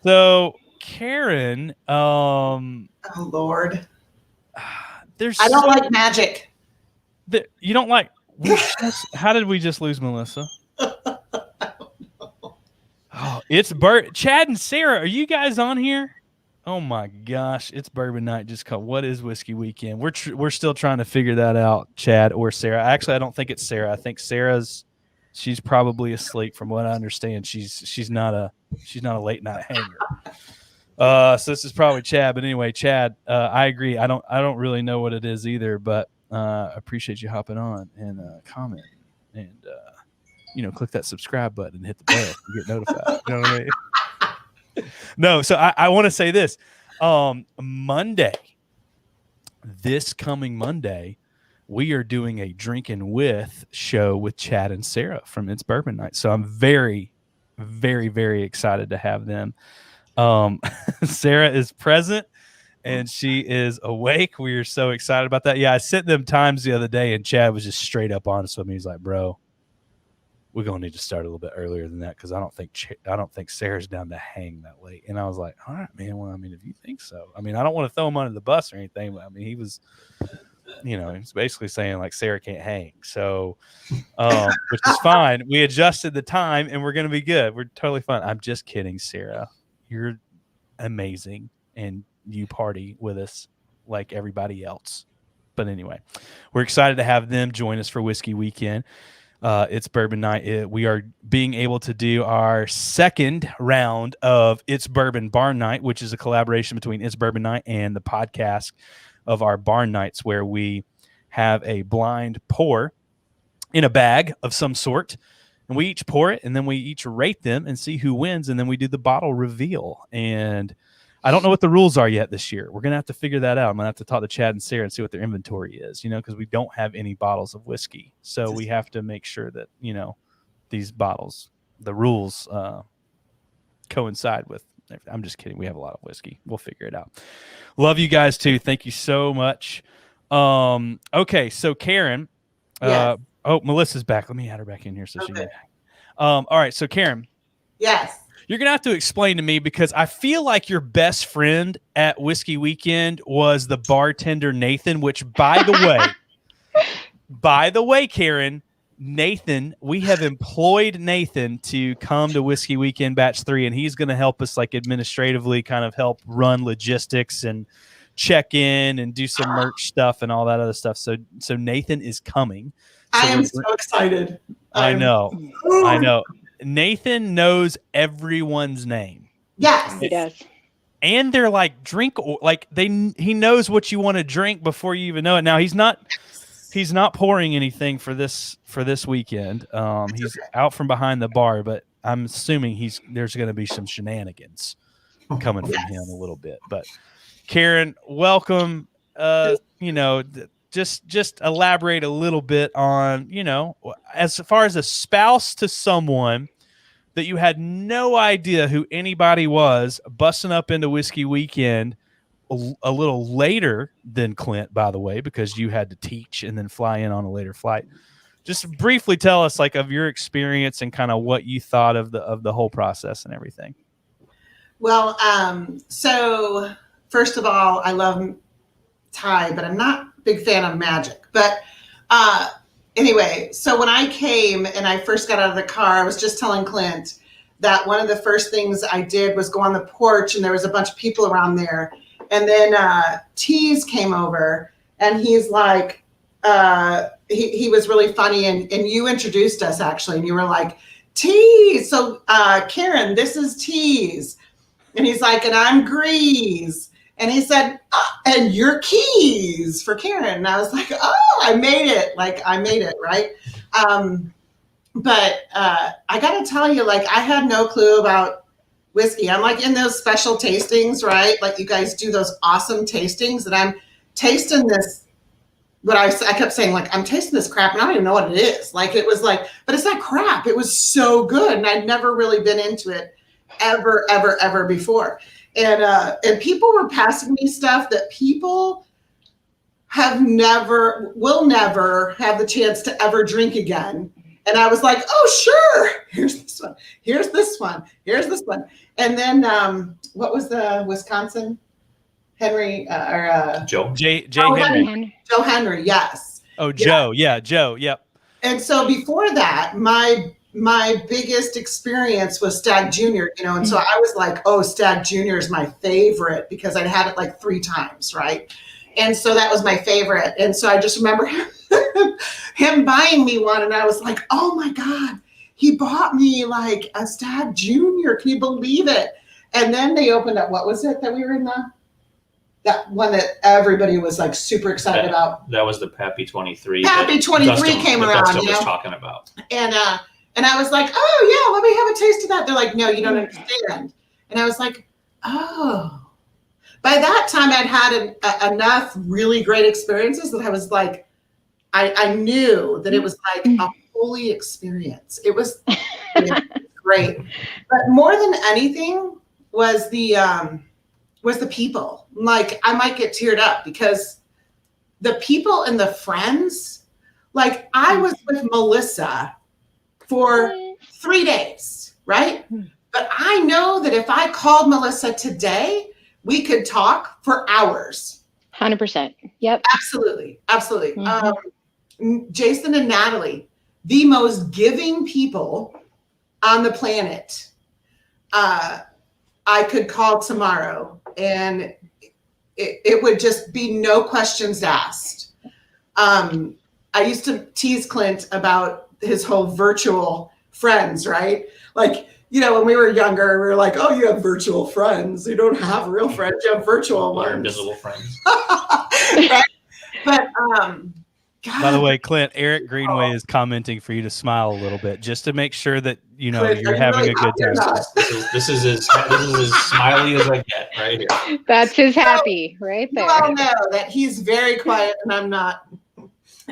So Karen, oh Lord. I don't like magic. You don't like? How did we just lose Melissa? Oh, it's Chad and Sarah. Are you guys on here? Oh my gosh, it's Bourbon Night. Just called. What is Whiskey Weekend? We're still trying to figure that out, Chad or Sarah. Actually, I don't think it's Sarah. I think she's probably asleep. From what I understand, she's not a late night hanger. So this is probably Chad. But anyway, Chad, I agree. I don't really know what it is either, but I appreciate you hopping on and comment and click that subscribe button and hit the bell to get notified. You know what I mean? No, so I want to say this. This coming Monday, we are doing a Drinking With show with Chad and Sarah from It's Bourbon Night. So I'm very, very, very excited to have them. Sarah is present and she is awake. We are so excited about that. Yeah, I sent them times the other day and Chad was just straight up honest with me. He's like, bro, we're gonna need to start a little bit earlier than that because I don't think Sarah's down to hang that late. And I was like, all right, man. Well, I mean, if you think so, I mean, I don't want to throw him under the bus or anything, but I mean, he was basically saying like Sarah can't hang, so which is fine. We adjusted the time and we're gonna be good. We're totally fine. I'm just kidding, Sarah. You're amazing, and you party with us like everybody else. But anyway, we're excited to have them join us for Whiskey Weekend. It's Bourbon Night. We are being able to do our second round of It's Bourbon Barn Night, which is a collaboration between It's Bourbon Night and the podcast of our Barn Nights, where we have a blind pour in a bag of some sort, and we each pour it, and then we each rate them and see who wins, and then we do the bottle reveal. And I don't know what the rules are yet this year. We're going to have to figure that out. I'm going to have to talk to Chad and Sarah and see what their inventory is, because we don't have any bottles of whiskey. So we have to make sure that, these bottles, the rules coincide with. I'm just kidding. We have a lot of whiskey. We'll figure it out. Love you guys too. Thank you so much. Okay. So Karen, Yes. Melissa's back. Let me add her back in here so she can. All right. So Karen. Yes. You're going to have to explain to me, because I feel like your best friend at Whiskey Weekend was the bartender Nathan, which by the way, Karen, Nathan, we have employed Nathan to come to Whiskey Weekend Batch 3, and he's going to help us administratively kind of help run logistics and check in and do some merch stuff and all that other stuff. So Nathan is coming. So I am so excited. I know. Nathan knows everyone's name. Yes, he does. And they're like he knows what you want to drink before you even know it. Now he's not pouring anything for this weekend. He's out from behind the bar, but I'm assuming there's going to be some shenanigans coming from him a little bit. But Karen, welcome. Just elaborate a little bit on, as far as a spouse to someone that you had no idea who anybody was, busting up into Whiskey Weekend a little later than Clint, by the way, because you had to teach and then fly in on a later flight. Just briefly tell us of your experience and kind of what you thought of the whole process and everything. Well, so first of all, I love Thai, but I'm not a big fan of magic. But anyway, so when I came and I first got out of the car, I was just telling Clint that one of the first things I did was go on the porch, and there was a bunch of people around there. And then Tease came over, and he's like, he was really funny. And you introduced us, actually, and you were like, Tease. So Karen, this is Tease. And he's like, and I'm Greeze. And he said, and your keys for Karen. And I was like, oh, I made it. Right? But I got to tell you, I had no clue about whiskey. I'm in those special tastings, right? You guys do those awesome tastings, and I'm tasting this. But I kept saying, I'm tasting this crap, and I don't even know what it is. It was but it's not crap. It was so good, and I'd never really been into it ever before. And people were passing me stuff that people will never have the chance to ever drink again. And I was like, oh, sure. Here's this one. Here's this one. Here's this one. And then what was the Wisconsin? Henry Joe. Henry. Joe Henry, yes. Oh, Joe. Yeah, Joe. Yep. And so before that, my biggest experience was Stag Junior, and so I was like, oh, Stag Junior is my favorite because I'd had it 3 times, right? And so that was my favorite. And so I just remember him buying me one, and I was like, oh my God, he bought me a Stag Junior. Can you believe it? And then they opened up, what was it that we were in that one that everybody was super excited about? That was the Pappy 23. Pappy 23 came around, was talking about. And I was like, oh, yeah, let me have a taste of that. They're like, no, you don't understand. And I was like, oh. By that time, I'd had enough really great experiences that I was like, I knew that it was a holy experience. It was great. But more than anything was the people. I might get teared up because the people and the friends, I was with Melissa for 3 days, right? But I know that if I called Melissa today, we could talk for hours. 100%. Yep. Absolutely. Jason and Natalie, the most giving people on the planet. I could call tomorrow and it would just be no questions asked. I used to tease Clint about his whole virtual friends, right? Like, you know, when we were younger, we were like, oh, you have virtual friends. You don't have real friends, you have virtual Our ones. invisible friends. Right? But God, By the way, Clint, Eric Greenway is commenting for you to smile a little bit, just to make sure that you know Clint, you're are you having really a good happy or time. not? This is as smiley as I get right here. That's his happy right You there. all know that he's very quiet and I'm not.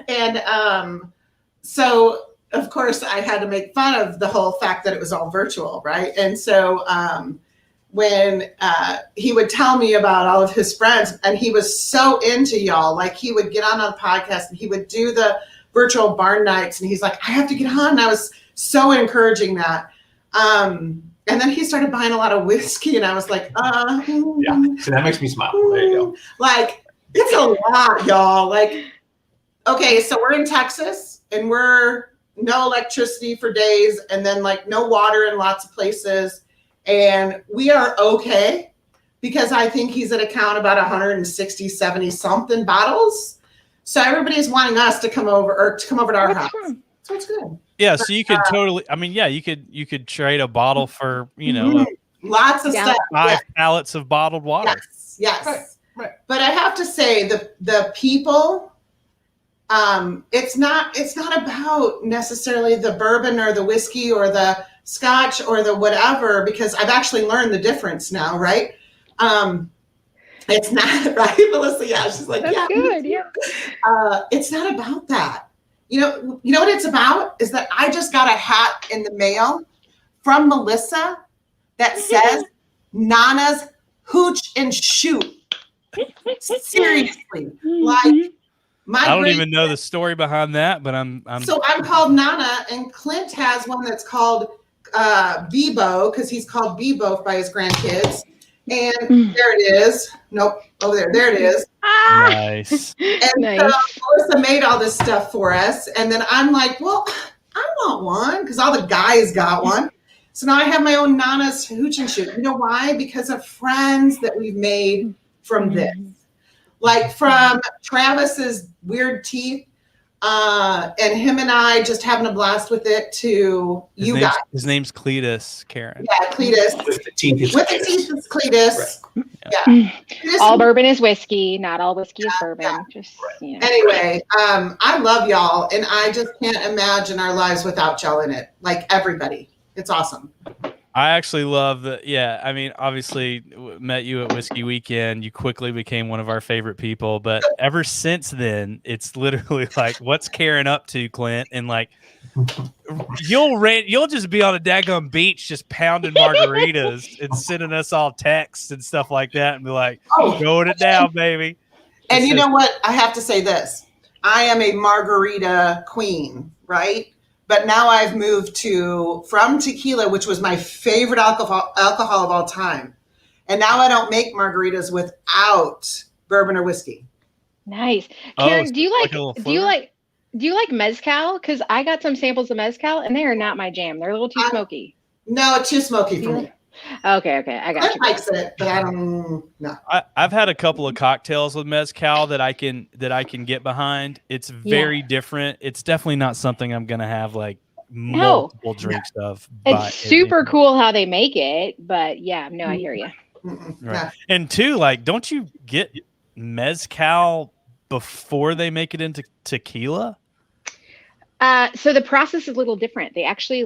And so, of course, I had to make fun of the whole fact that it was all virtual, right? And so when he would tell me about all of his friends, and he was so into y'all, like he would get on a podcast and he would do the virtual barn nights, and he's like, I have to get on. And I was so encouraging that. And then he started buying a lot of whiskey, and I was like, Yeah, so that makes me smile. There you go. like, it's a lot, y'all. Like, okay, so we're in Texas, and we're no electricity for days, and then like no water in lots of places. And we are okay because I think he's at a count about 160, 70 something bottles. So everybody's wanting us to come over to our house. So it's good. Yeah, so you could totally. I mean, yeah, you could trade a bottle for lots of stuff. 5 pallets of bottled water. Yes. Right. But I have to say the people. It's not about necessarily the bourbon or the whiskey or the scotch or the whatever, because I've actually learned the difference now, right? It's not right, Melissa. Yeah, she's like, That's good. Yeah. It's not about that. You know what it's about is that I just got a hat in the mail from Melissa that says Nana's Hooch and Shoot. Seriously, like. I don't even know the story behind that, but I'm So I'm called Nana, and Clint has one that's called Bebo, because he's called Bebo by his grandkids. And there it is. Nope, over there. There it is. Nice. And Nice. so Melissa made all this stuff for us, and then I'm like, well, I want one because all the guys got one. So now I have my own Nana's Hooch and Shoot. You know why? Because of friends that we've made from this. Like from Travis's weird teeth, and him and I just having a blast with it, to you guys. His name's Cletus, Karen. Yeah, Cletus. With the teeth is It's Cletus. Right. Yeah. Cletus. All bourbon is whiskey. Not all whiskey is bourbon. Just Anyway, I love y'all, and I just can't imagine our lives without y'all in it. Like everybody. It's awesome. I actually love that. Yeah, I mean, obviously, met you at Whiskey Weekend. You quickly became one of our favorite people. But ever since then, it's literally like, what's Karen up to, Clint? And like, you'll just be on a daggum beach, just pounding margaritas and sending us all texts and stuff like that, and be like, going it down, baby. And you know what? I have to say this. I am a margarita queen, right? But now I've moved from tequila, which was my favorite alcohol of all time. And now I don't make margaritas without bourbon or whiskey. nice. Karen, do you like mezcal? Because I got some samples of mezcal, and they are not my jam. They're a little too smoky. No, it's too smoky for me. Okay, I got you. I likes it, but I don't know. I've had a couple of cocktails with mezcal that I can get behind. It's very different. It's definitely not something I'm gonna have like multiple drinks of. It's super cool how they make it, but yeah, no, I hear you. Right. And two, like, don't you get mezcal before they make it into tequila? So the process is a little different. They actually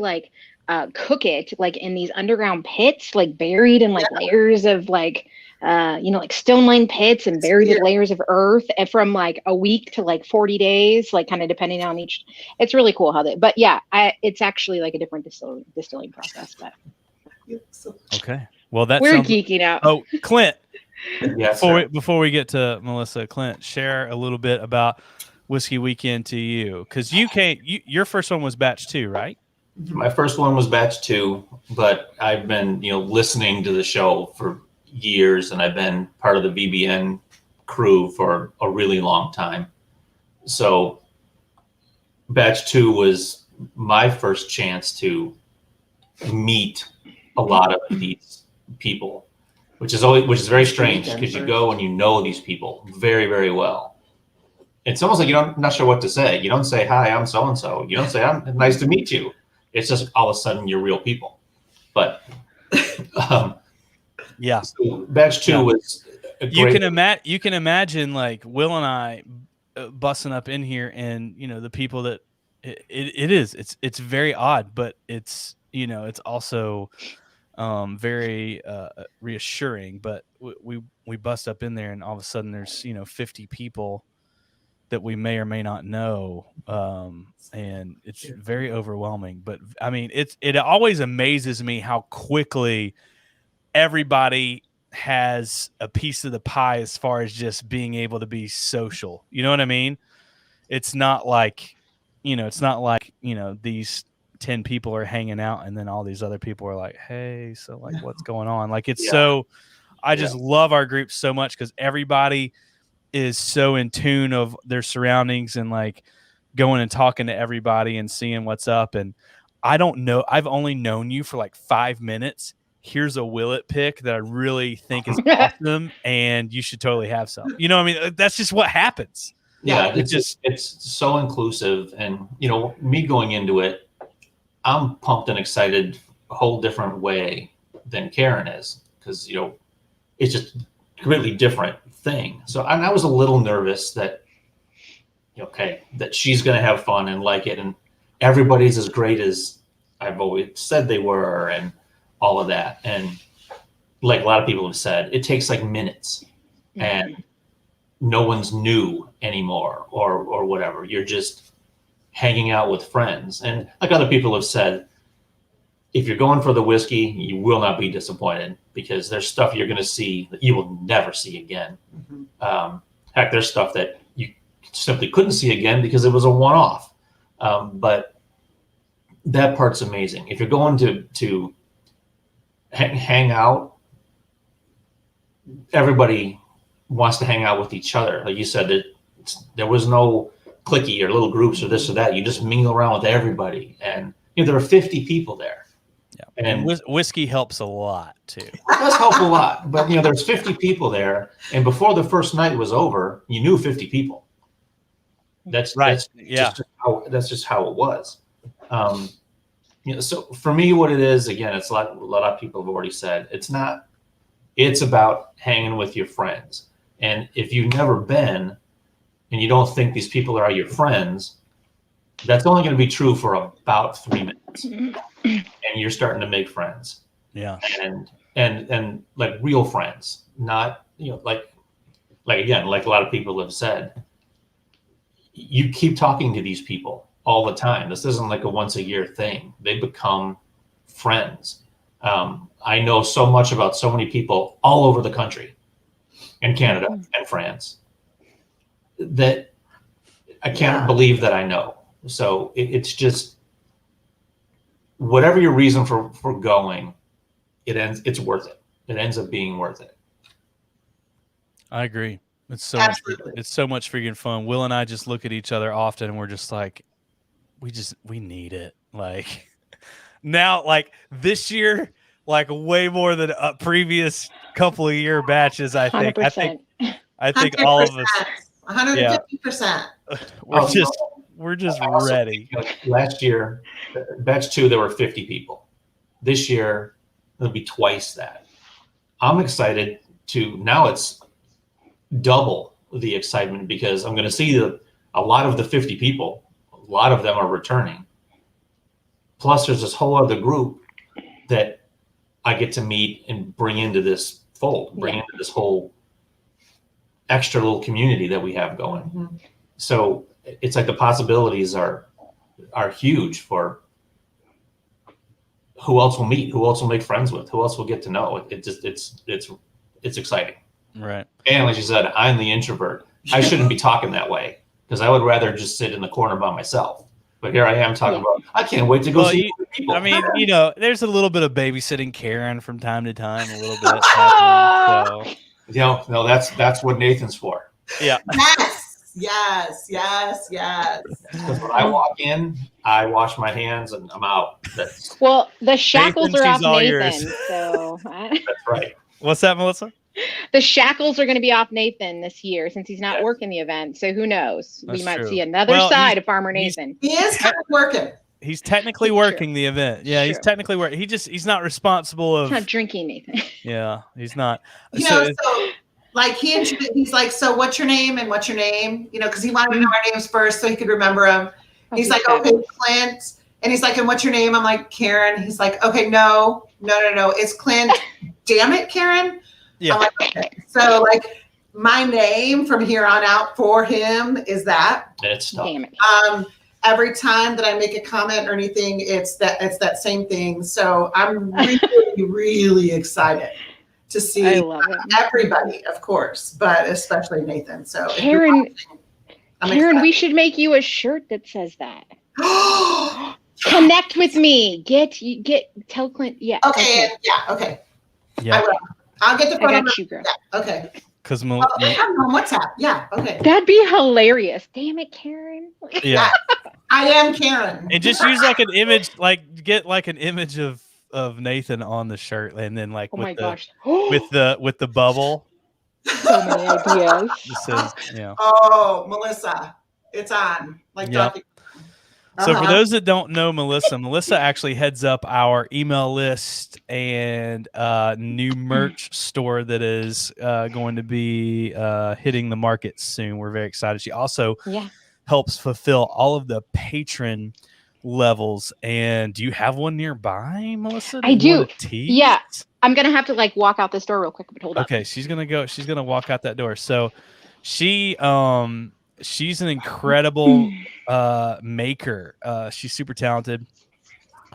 cook it like in these underground pits, like buried in like layers of like stone lined pits and buried in layers of earth, and from like a week to like 40 days, like kind of depending on each. It's really cool how but yeah, it's actually like a different distilling process. But okay, well we're geeking out. Oh, Clint. Yes, before we get to Melissa, Clint, share a little bit about Whiskey Weekend to you, because your first one was batch 2, right? My first one was batch 2, but I've been, listening to the show for years, and I've been part of the VBN crew for a really long time. So batch 2 was my first chance to meet a lot of these people, which is very strange, because you go and you know these people very, very well. it's almost like not sure what to say. You don't say, hi, I'm so-and-so. You don't say, I'm nice to meet you. It's just all of a sudden you're real people. But yeah. So batch 2 was a great. You can imagine like Will and I busting up in here, and the people that it's very odd, but it's it's also very reassuring. But we bust up in there, and all of a sudden there's 50 people that we may or may not know, and it's very overwhelming. But I mean, it always amazes me how quickly everybody has a piece of the pie as far as just being able to be social. You know what I mean? It's not like these 10 people are hanging out and then all these other people are like, hey, so like what's going on? Like it's I just love our group so much because everybody is so in tune of their surroundings and like going and talking to everybody and seeing what's up. And I don't know, I've only known you for like 5 minutes. Here's a Willet pick that I really think is awesome, and you should totally have some. You know what I mean? That's just what happens. Yeah, it's so inclusive. And, me going into it, I'm pumped and excited a whole different way than Karen is because, it's just a completely different thing. So I was a little nervous that, that she's going to have fun and like it. And everybody's as great as I've always said they were and all of that. And like a lot of people have said, it takes like minutes and no one's new anymore or whatever. You're just hanging out with friends. And like other people have said, if you're going for the whiskey, you will not be disappointed because there's stuff you're going to see that you will never see again. Heck, there's stuff that you simply couldn't see again because it was a one-off. But that part's amazing. If you're going to hang out, everybody wants to hang out with each other. Like you said, there was no cliquey or little groups or this or that. You just mingle around with everybody. And there are 50 people there. Yeah. And whiskey helps a lot too. It does help a lot. But there's 50 people there. And before the first night was over, you knew 50 people. That's right. That's just how it was. So for me, what it is, again, it's a lot of people have already said, it's about hanging with your friends. And if you've never been and you don't think these people are your friends, that's only going to be true for about 3 minutes. And you're starting to make friends. Yeah. And like real friends, not, like again, like a lot of people have said, you keep talking to these people all the time. This isn't like a once a year thing. They become friends. I know so much about so many people all over the country and Canada and France that I can't believe that I know. So it's just whatever your reason for going, it's worth it. It ends up being worth it. I agree. It's so much freaking fun. Will and I just look at each other often and we're just like, we need it. Like now, like this year, like way more than a previous couple of year batches. I think 100%. I think all of us 150%. We're just also ready. Last year, batch 2, there were 50 people. This year, it'll be twice that. I'm excited now it's double the excitement because I'm going to see a lot of the 50 people, a lot of them are returning. Plus there's this whole other group that I get to meet and bring into this fold, into this whole extra little community that we have going. Mm-hmm. So it's like the possibilities are huge for who else we'll meet, who else we'll make friends with, who else we'll get to know. It's exciting. Right. And like you said, I'm the introvert. I shouldn't be talking that way because I would rather just sit in the corner by myself. But here I am talking about, I can't wait to go see people. I mean, there's a little bit of babysitting Karen from time to time, a little bit. No, that's what Nathan's for. Yeah. Yes. Because when I walk in, I wash my hands and I'm out. Well, the shackles Nathan, are off all Nathan. yours. So that's right. What's that, Melissa? the shackles are going to be off Nathan this year since he's not working the event. So who knows? That's we might true. see another side of Farmer Nathan. He is kind of working. He's technically working the event. Yeah, he's technically working. He's not responsible of. He's not drinking, Nathan. Yeah, he's not. So like he's like, so what's your name and what's your name? Because he wanted to know our names first so he could remember them. He's like, okay, Clint. And he's like, and what's your name? I'm like, Karen. He's like, okay, no, it's Clint. Damn it, Karen. Yeah. I'm like, okay. So like my name from here on out for him is that. It's tough. Damn it. Every time that I make a comment or anything, it's that same thing. So I'm really, really excited to see everybody, of course, but especially Nathan. So Karen, we should make you a shirt that says that. Connect with me. Tell Clint. Yeah. Okay. Yeah. I'll get the phone number. You, girl. Yeah, okay. Because I'm on WhatsApp. Yeah. Okay. That'd be hilarious. Damn it, Karen. Yeah. I am Karen. And just use like an image, get like an image of Nathan on the shirt, and then like with the bubble. So many ideas. It says, yeah. Oh, Melissa, it's on. Like Dorothy. So for those that don't know Melissa actually heads up our email list and new merch store that is going to be hitting the market soon. We're very excited. She also helps fulfill all of the patron levels. And do you have one nearby, Melissa? I do. Yeah. I'm going to have to like walk out this door real quick, but hold on. Okay. She's going to walk out that door. So she's an incredible maker. She's super talented.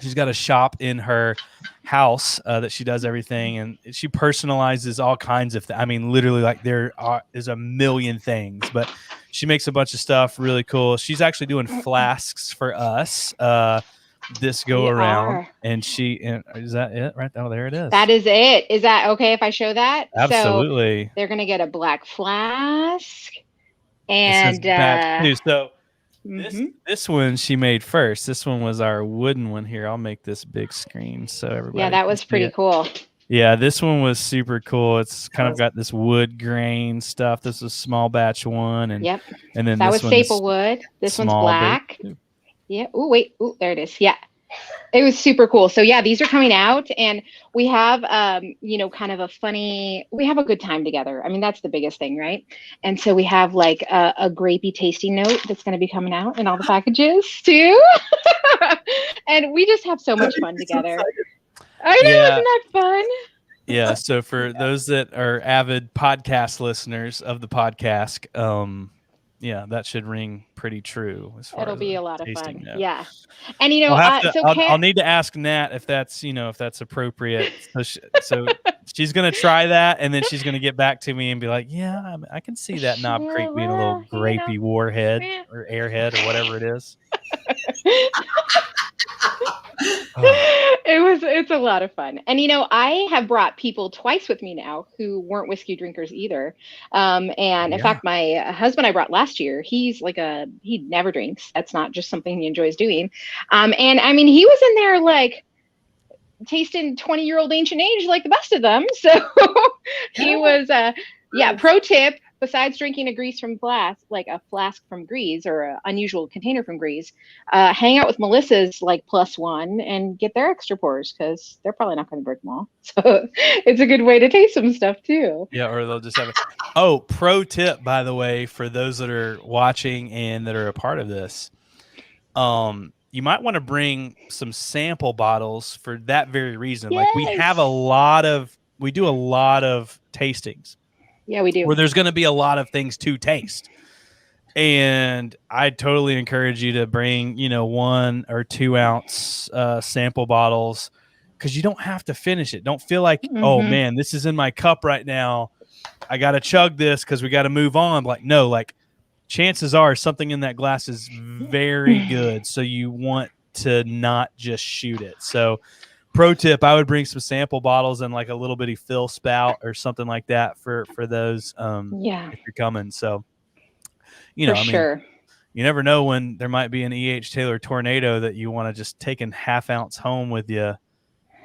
She's got a shop in her house that she does everything, and she personalizes all kinds of literally, like there is a million things, but she makes a bunch of stuff really cool. She's actually doing flasks for us this go around, and is that it right? Oh, there it is. That is it. Is that okay if I show that? Absolutely. So they're gonna get a black flask. And so this one she made first. This one was our wooden one. Here, I'll make this big screen so everybody. Yeah, that was pretty cool. Yeah, this one was super cool. It's kind of got this wood grain stuff. This is small batch one, and and then that this was staple wood. This one's black. Yeah. Oh wait. Oh, there it is. Yeah. It was super cool. So yeah, these are coming out, and we have, kind of we have a good time together. I mean, that's the biggest thing, right? And so we have like a grapey tasting note that's going to be coming out in all the packages too. And we just have so much fun together. I know, isn't that fun? Yeah. So for those that are avid podcast listeners of the podcast, that should ring pretty true. It'll be a lot of fun. Note. Yeah. And I'll need to ask Nat if that's appropriate. So she's gonna try that, and then she's gonna get back to me and be like, "Yeah, I can see that Knob Creek being a little grapey warhead or airhead or whatever it is." It's a lot of fun. And I have brought people twice with me now who weren't whiskey drinkers either. In fact, my husband I brought last year, he's like he never drinks. That's not just something he enjoys doing. And I mean, he was in there like tasting 20-year-old ancient age like the best of them. So he was pro tip. Besides drinking a Greeze from a flask from Greeze or an unusual container from Greeze, hang out with Melissa's like +1 and get their extra pours because they're probably not going to drink them all. So it's a good way to taste some stuff too. Yeah, or they'll just have it. Oh, pro tip, by the way, for those that are watching and that are a part of this, you might want to bring some sample bottles for that very reason. Yes. Like we do a lot of tastings. Yeah, we do. Where there's going to be a lot of things to taste. And I totally encourage you to bring, 1 or 2 ounce sample bottles, because you don't have to finish it. Don't feel like, oh man, this is in my cup right now. I got to chug this because we got to move on. Like, no, like chances are something in that glass is very good. So you want to not just shoot it. So pro tip, I would bring some sample bottles and like a little bitty fill spout or something like that for those if you're coming. So, sure. You never know when there might be an E.H. Taylor tornado that you want to just take a half ounce home with you,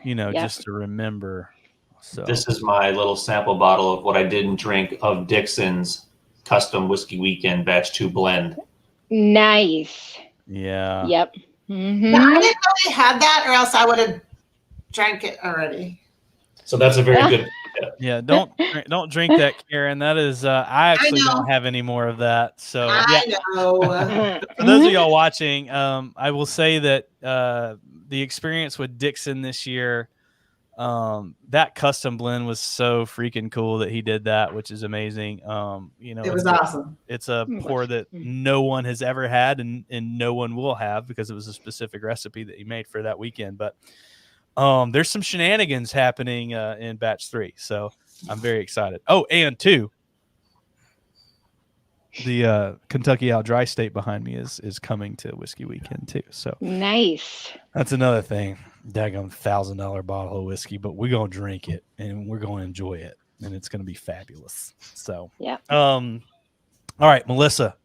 just to remember. So this is my little sample bottle of what I didn't drink of Dixon's Custom Whiskey Weekend Batch 2 blend. Nice. yeah. Yep. No, I Mhm. didn't know they had that, or else I would have drank it already. So that's a very good. Yeah, don't drink that, Karen. That is, I actually know. don't have any more of that. So yeah, I know. for those of y'all watching, I will say that the experience with Dixon this year, that custom blend was so freaking cool that he did that, which is amazing. You know, It was awesome. It's a pour that no one has ever had and no one will have because it was a specific recipe that he made for that weekend. But there's some shenanigans happening in batch 3, so I'm very excited. Oh, and 2, the Kentucky Owl Dry State behind me is coming to Whiskey Weekend too. So Nice. that's another thing. Daggone $1,000 bottle of whiskey, but we're gonna drink it and we're gonna enjoy it, and it's gonna be fabulous. So yeah. All right, Melissa.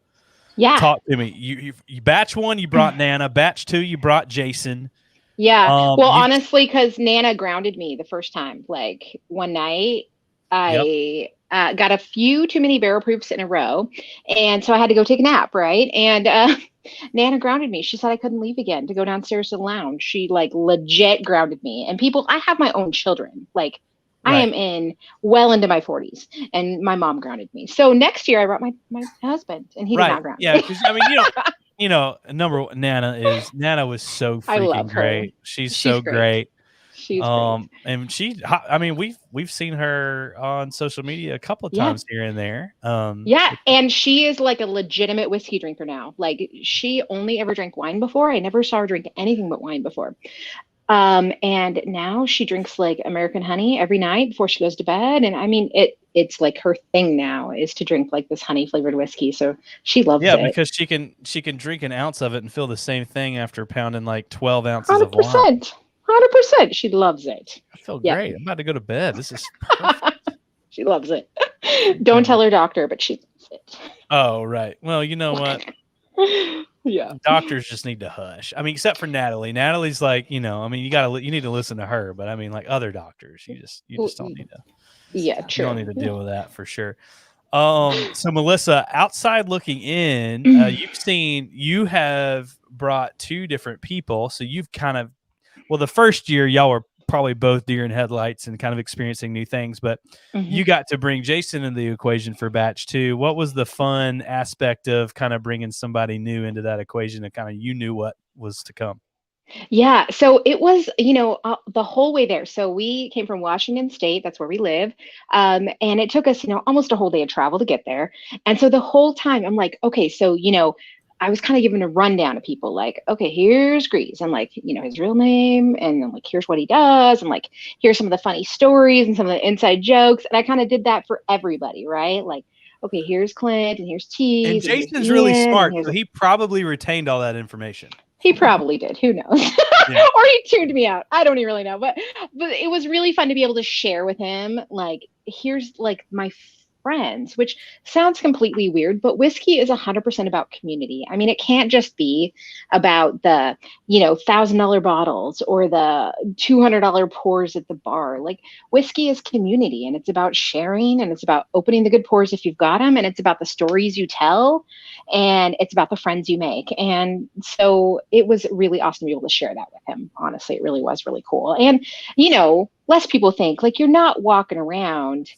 Yeah. Talk to me. You batch 1, you brought Nana. Batch 2, you brought Jason. Yeah. Well, honestly, because Nana grounded me the first time. Like one night, I got a few too many barrel proofs in a row. And so I had to go take a nap, right? And Nana grounded me. She said I couldn't leave again to go downstairs to the lounge. She like legit grounded me. And people, I have my own children. Like I am well into my 40s, and my mom grounded me. So next year I brought my husband, and he did not ground me. Yeah, because I mean, number one, Nana was so freaking great. She's so great. She's great. And I mean, we've seen her on social media a couple of times here and there. And she is like a legitimate whiskey drinker now. Like she only ever drank wine before. I never saw her drink anything but wine before. And now she drinks like American honey every night before she goes to bed. And I mean, it's like her thing now is to drink like this honey flavored whiskey. So she loves it. Yeah, because she can drink an ounce of it and feel the same thing after pounding like 12 ounces of wine. 100%. She loves it. I feel great. I'm about to go to bed. This is perfect. She loves it. Don't tell her doctor, but she loves it. Oh, right. Well, you know what? Yeah. Doctors just need to hush. I mean, except for Natalie. Natalie's like, I mean, you need to listen to her, but I mean, like other doctors, you just don't need to. Yeah, true. You don't need to deal with that for sure. So Melissa, outside looking in, you have brought 2 different people. So you've kind of, the first year y'all were probably both deer in headlights and kind of experiencing new things, but you got to bring Jason into the equation for batch 2. What was the fun aspect of kind of bringing somebody new into that equation and kind of you knew what was to come? Yeah. So it was, the whole way there. So we came from Washington State. That's where we live. And it took us, almost a whole day of travel to get there. And so the whole time I'm like, okay, so, I was kind of giving a rundown of people like, okay, here's Greeze and like, his real name. And then like, here's what he does. And like, here's some of the funny stories and some of the inside jokes. And I kind of did that for everybody, right? Like, okay, here's Clint and here's T. And Jason's really smart. So he probably retained all that information. He probably did. Who knows? Yeah. Or he tuned me out. I don't even really know. But it was really fun to be able to share with him. Like, here's like my friends, which sounds completely weird, but whiskey is 100% about community. I mean, it can't just be about the, $1,000 bottles or the $200 pours at the bar. Like whiskey is community, and it's about sharing, and it's about opening the good pours if you've got them, and it's about the stories you tell, and it's about the friends you make. And so it was really awesome to be able to share that with him. Honestly, it really was really cool. And, less people think like you're not walking around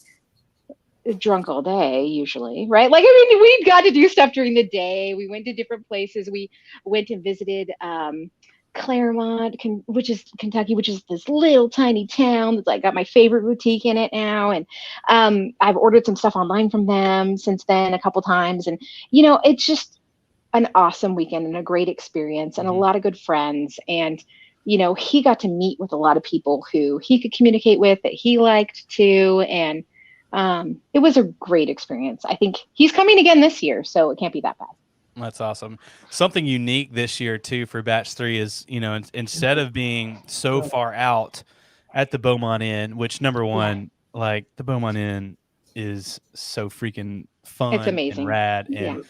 drunk all day usually, right? Like, I mean, we got to do stuff during the day. We went to different places. We went and visited Claremont, which is Kentucky, which is this little tiny town that's like got my favorite boutique in it now. And I've ordered some stuff online from them since then a couple times. And, it's just an awesome weekend and a great experience and a lot of good friends. And, he got to meet with a lot of people who he could communicate with that he liked too. And it was a great experience. I think he's coming again this year, so it can't be that bad. That's awesome. Something unique this year too for batch 3 is, instead of being so far out at the Beaumont Inn, which number one, like the Beaumont Inn is so freaking fun. It's amazing. And rad. And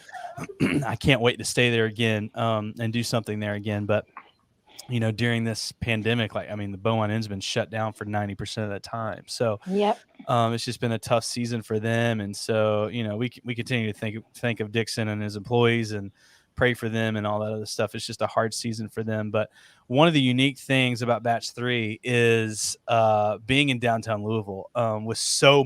I can't wait to stay there again, and do something there again. But during this pandemic, like, I mean, the Beaumont Inn's been shut down for 90% of the time. So Yep. it's just been a tough season for them. And so, we continue to think of Dixon and his employees and pray for them and all that other stuff. It's just a hard season for them. But one of the unique things about Batch 3 is being in downtown Louisville with so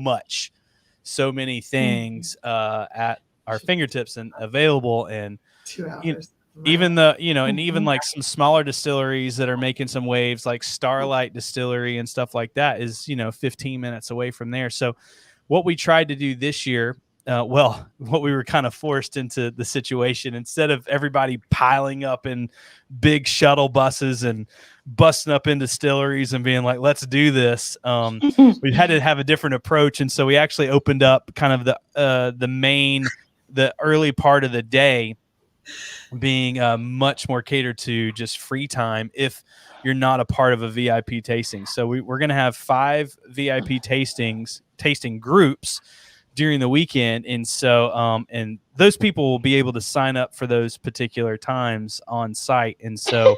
many things at our fingertips and available. And 2 hours. even and even like some smaller distilleries that are making some waves, like Starlight Distillery and stuff like that, is 15 minutes away from there. So what we tried to do this year, what we were kind of forced into the situation, instead of everybody piling up in big shuttle buses and busting up in distilleries and being like, let's do this, we had to have a different approach. And so we actually opened up kind of the early part of the day being much more catered to just free time if you're not a part of a VIP tasting. So we're going to have 5 VIP tasting groups during the weekend. And so and those people will be able to sign up for those particular times on site. And so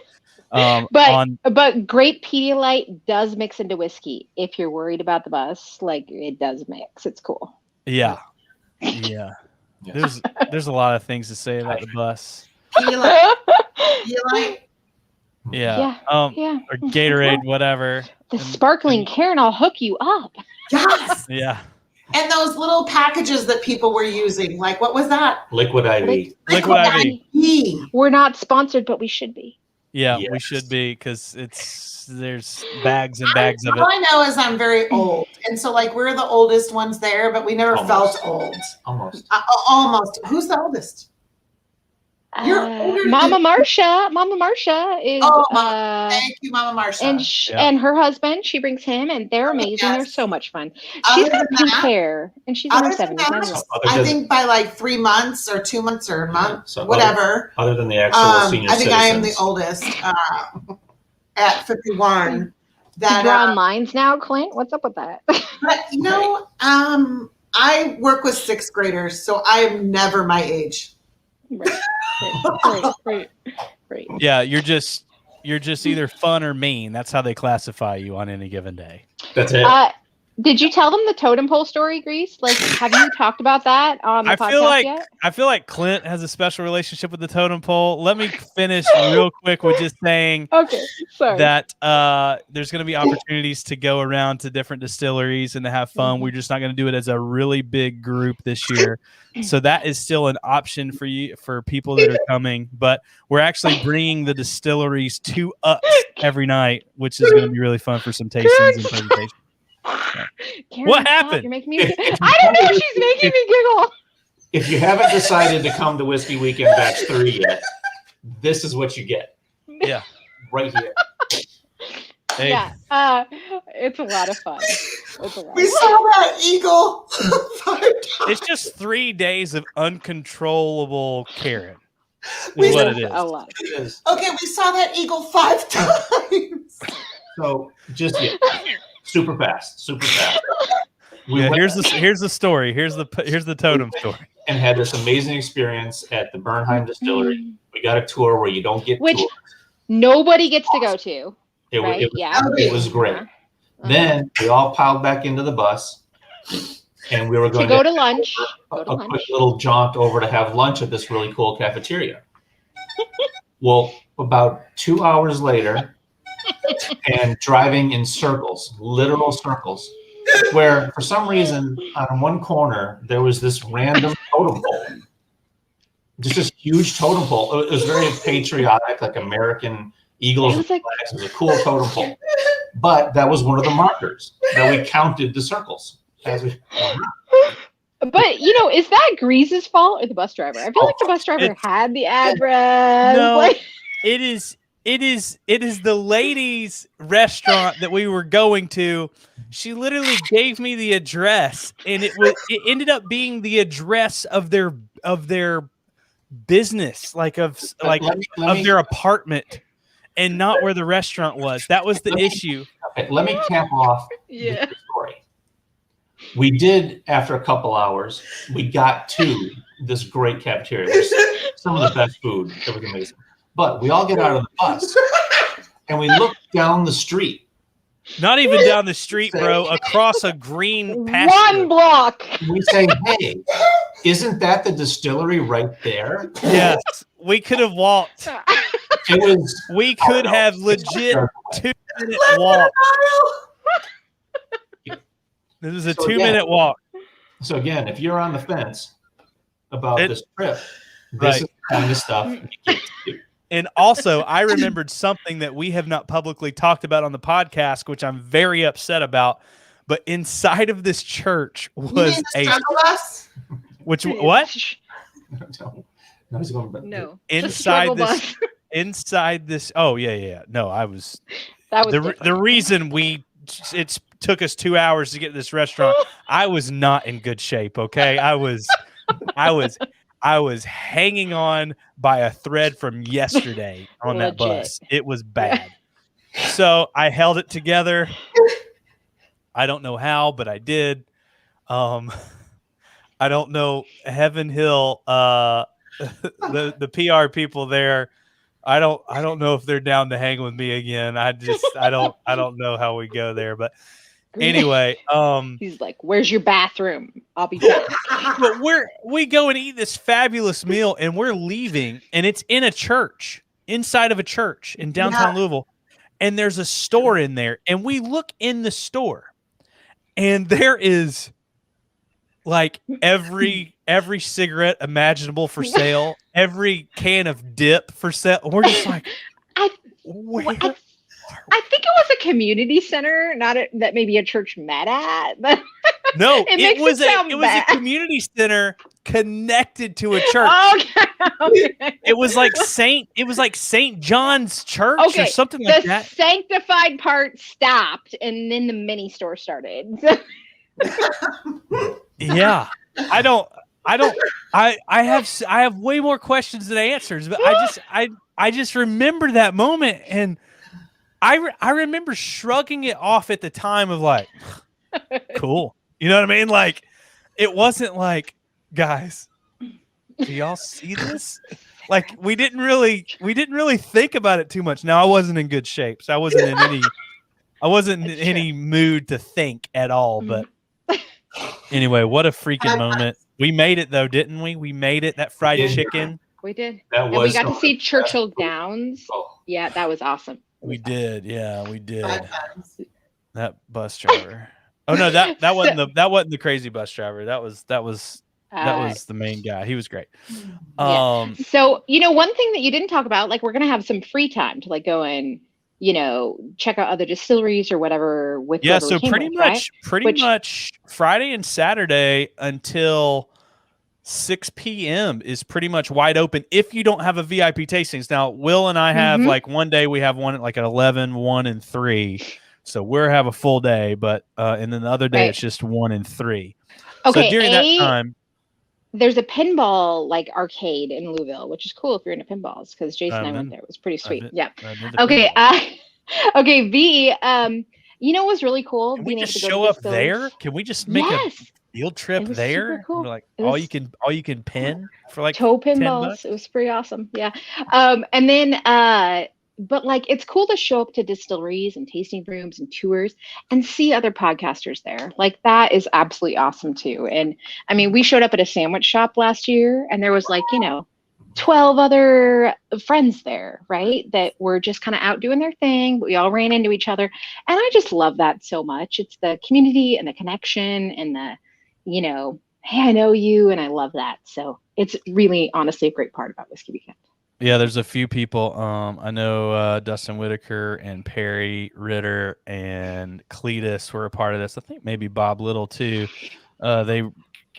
but great Pedialyte does mix into whiskey. If you're worried about the bus, like, it does mix. It's cool. Yeah. There's a lot of things to say about the bus. Pedialyte. Yeah. Or Gatorade, whatever. The sparkling Karen, I'll hook you up. Yes. Yeah. And those little packages that people were using, like, what was that? Liquid IV. Liquid IV. We're not sponsored, but we should be. Yeah, we should be, because there's bags and bags of it. All I know is I'm very old, and so like we're the oldest ones there, but we never felt old. Almost. Who's the oldest? You're older. Mama Marsha is. Thank you, Mama Marsha. And her husband, she brings him, and they're amazing. Yes. They're so much fun. She's got pink hair, and she's in her 70s. I think by like 3 months or 2 months or a month, whatever. Other than the actual senior I think citizens. I am the oldest at 51. That drawing lines now, Clint. What's up with that? But I work with 6th graders, so I am never my age. Right. Yeah, you're just either fun or mean. That's how they classify you on any given day. That's it. Did you tell them the totem pole story, Grease? Like, have you talked about that on the podcast yet? I feel like Clint has a special relationship with the totem pole. Let me finish real quick with just saying that there's going to be opportunities to go around to different distilleries and to have fun. We're just not going to do it as a really big group this year. So that is still an option for you, for people that are coming. But we're actually bringing the distilleries to us every night, which is going to be really fun for some tastings and presentations. Karen, what happened? You're making me. I don't know. She's making me giggle. If you haven't decided to come to Whiskey Weekend Batch 3 yet, this is what you get. Yeah. Right here. Hey. Yeah. It's a lot of fun. We saw that eagle 5 times. It's just 3 days of uncontrollable Karen. We Is what it is. A lot. It is. Okay, we saw that eagle 5 times. So just super fast. Here's the story. Here's the totem story. And had this amazing experience at the Bernheim Distillery. We got a tour where you don't get which tours. Nobody gets to go to. It was great. Then we all piled back into the bus, and we were going to go to lunch. A quick little jaunt over to have lunch at this really cool cafeteria. Well, about 2 hours later, and driving in circles, literal circles, where for some reason on one corner there was this random totem pole. Just this huge totem pole. It was very patriotic, like American eagles and flags. It was a cool totem pole. But that was one of the markers that we counted the circles as we. But is that Grease's fault or the bus driver? I feel like the bus driver had the address. No, it is the ladies' restaurant that we were going to. She literally gave me the address, and it ended up being the address of their business, of their apartment, and not where the restaurant was. That was the issue. Okay, let me cap off the story. We did, after a couple hours, we got to this great cafeteria. There's some of the best food. It was amazing. But we all get out of the bus, and we look down the street. Not even down the street, bro. Across a green pasture. 1 block. We say, hey, isn't that the distillery right there? Yes, we could have walked. It was. We could have legit 2-minute walk. This is a So 2-minute walk. So again, if you're on the fence about this trip, this Right. is the kind of stuff you get to do. And also, I remembered something that we have not publicly talked about on the podcast, which I'm very upset about. But inside of this church You was mean the struggle bus? which what? No, he's going back. No. Inside this, inside this. Oh yeah. No, I was. That was the reason it took us 2 hours to get to this restaurant. I was not in good shape. Okay, I was hanging on by a thread from yesterday on that bus. It was bad. So I held it together. I don't know how, but I did. I don't know. Heaven Hill, the PR people there. I don't know if they're down to hang with me again. I don't know how we go there, but anyway, he's like, "Where's your bathroom? I'll be back." But we go and eat this fabulous meal, and we're leaving, and it's in a church, inside of a church in downtown Louisville, and there's a store in there, and we look in the store, and there is like every cigarette imaginable for sale, every can of dip for sale. We're just like, I think it was a community center, not that maybe a church met at. No, it was a community center connected to a church. Okay. It was like St. John's Church or something like that. The sanctified part stopped, and then the mini store started. Yeah, I have way more questions than answers, but I just remember that moment, and I remember shrugging it off at the time of like, cool, you know what I mean? Like, it wasn't like, guys, do y'all see this? Like, we didn't really think about it too much. Now, I wasn't in good shape, so I wasn't in any mood to think at all, but. Anyway, what a freaking moment. We made it though, didn't we? We made it. That fried chicken. We did. That and we got to see Churchill Downs. Yeah, that was awesome. We did. Yeah, we did. That bus driver. Oh no, that wasn't the crazy bus driver. That was the main guy. He was great. So, one thing that you didn't talk about, like, we're going to have some free time to like go and, check out other distilleries or whatever with so pretty much Friday and Saturday until 6 p.m. is pretty much wide open if you don't have a VIP tastings. Now, Will and I have like one day we have one at like at 11, 1, and 3. So we'll have a full day, but and then the other day it's just 1 and 3. Okay, so during that time, there's a pinball like arcade in Louisville, which is cool if you're into pinballs because Jason and I went there. It was pretty sweet. Okay. Okay. V. What was really cool? Can we just show up there? Can we just make a field trip there? Cool. Like all you can pin for like toe pinballs. It was pretty awesome. Yeah. And then but like it's cool to show up to distilleries and tasting rooms and tours and see other podcasters there. Like that is absolutely awesome too. And I mean, we showed up at a sandwich shop last year and there was like, 12 other friends there, right? That were just kind of out doing their thing. But we all ran into each other. And I just love that so much. It's the community and the connection and the, hey, I know you. And I love that. So it's really honestly a great part about Whiskey Weekend. Yeah, there's a few people. I know Dustin Whitaker and Perry Ritter and Cletus were a part of this. I think maybe Bob Little too. They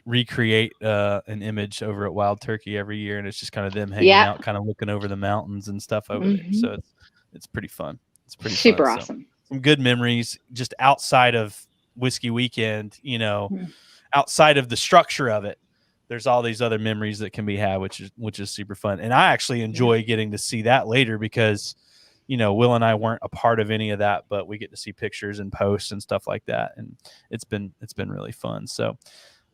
recreate an image over at Wild Turkey every year, and it's just kind of them hanging out, kind of looking over the mountains and stuff over there. So it's pretty fun. It's pretty super fun. awesome. So, some good memories just outside of Whiskey Weekend. Outside of the structure of it. There's all these other memories that can be had, which is super fun. And I actually enjoy getting to see that later because, Will and I weren't a part of any of that, but we get to see pictures and posts and stuff like that. And it's been really fun. So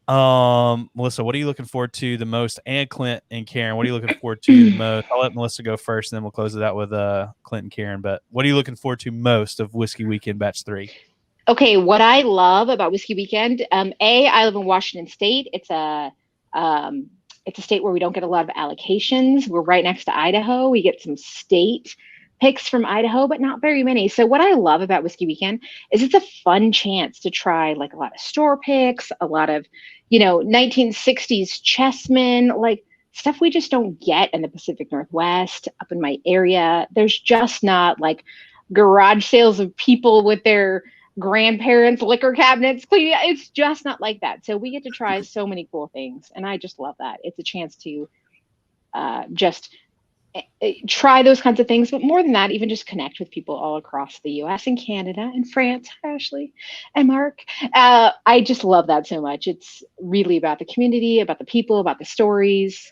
Melissa, what are you looking forward to the most? And Clint and Karen, what are you looking forward to the most? I'll let Melissa go first, and then we'll close it out with Clint and Karen. But what are you looking forward to most of Whiskey Weekend Batch 3? Okay, what I love about Whiskey Weekend, I live in Washington State. It's a state where we don't get a lot of allocations. We're right next to Idaho. We get some state picks from Idaho, but not very many. So what I love about Whiskey Weekend is it's a fun chance to try like a lot of store picks, a lot of, 1960s chessmen, like stuff we just don't get in the Pacific Northwest. Up in my area, there's just not like garage sales of people with their grandparents' liquor cabinets cleaning. It's just not like that. So we get to try so many cool things, and I just love that. It's a chance to just try those kinds of things, but more than that, even just connect with people all across the US and Canada and France. Ashley and Mark, I just love that so much. It's really about the community, about the people, about the stories,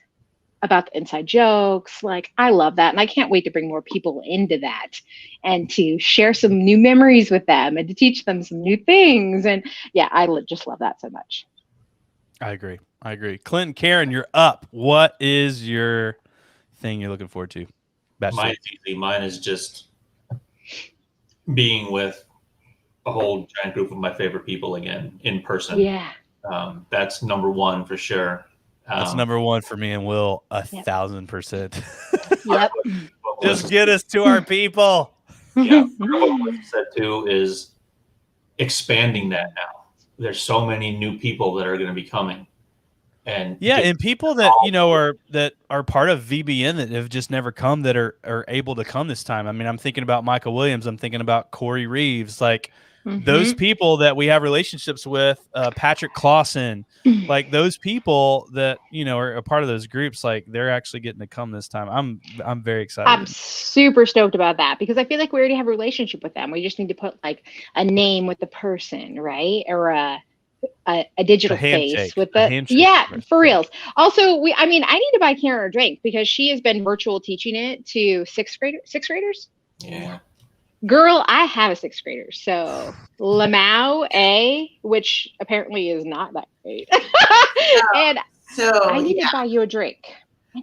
about the inside jokes. Like, I love that, and I can't wait to bring more people into that and to share some new memories with them and to teach them some new things. And yeah, I just love that so much. I agree. Clint and Karen, you're up. What is your thing you're looking forward to? Mine is easy. Mine is just being with a whole giant group of my favorite people again in person. Yeah. That's number one for sure. That's number one for me and Will, 1,000%. Yep. Just get us to our people. Yeah. What you said too is expanding that now. There's so many new people that are going to be coming. And and people that are part of VBN that have just never come that are able to come this time. I mean, I'm thinking about Michael Williams. I'm thinking about Corey Reeves. Like those people that we have relationships with, Patrick Clausen, like those people that are a part of those groups. Like they're actually getting to come this time. I'm very excited. I'm super stoked about that because I feel like we already have a relationship with them. We just need to put like a name with the person, right? Or a digital face with the for reals. Also, I need to buy Karen a drink because she has been virtual teaching it to sixth graders. Yeah. Girl, I have a sixth grader. So Lamau A, which apparently is not that great. And so I need to buy you a drink.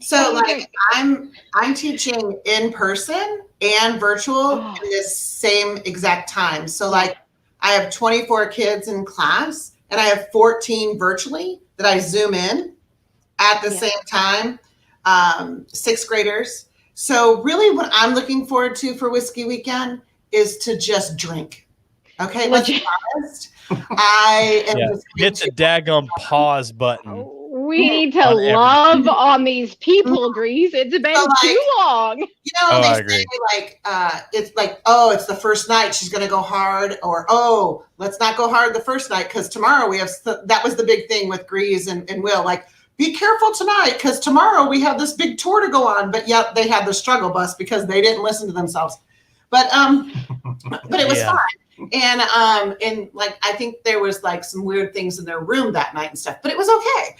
So like I'm teaching in person and virtual in this same exact time. So like I have 24 kids in class and I have 14 virtually that I Zoom in at the same time, sixth graders. So really what I'm looking forward to for Whiskey Weekend is to just drink. Okay, let's be honest. I am just hit the daggum pause button. We need to love on these people, Greeze. It's been too long. They say like it's like, oh, it's the first night, she's gonna go hard, or oh, let's not go hard the first night because tomorrow we have that was the big thing with Greeze and Will, like, be careful tonight because tomorrow we have this big tour to go on. But yet they had the struggle bus because they didn't listen to themselves. But it was fine. And like I think there was like some weird things in their room that night and stuff, but it was okay.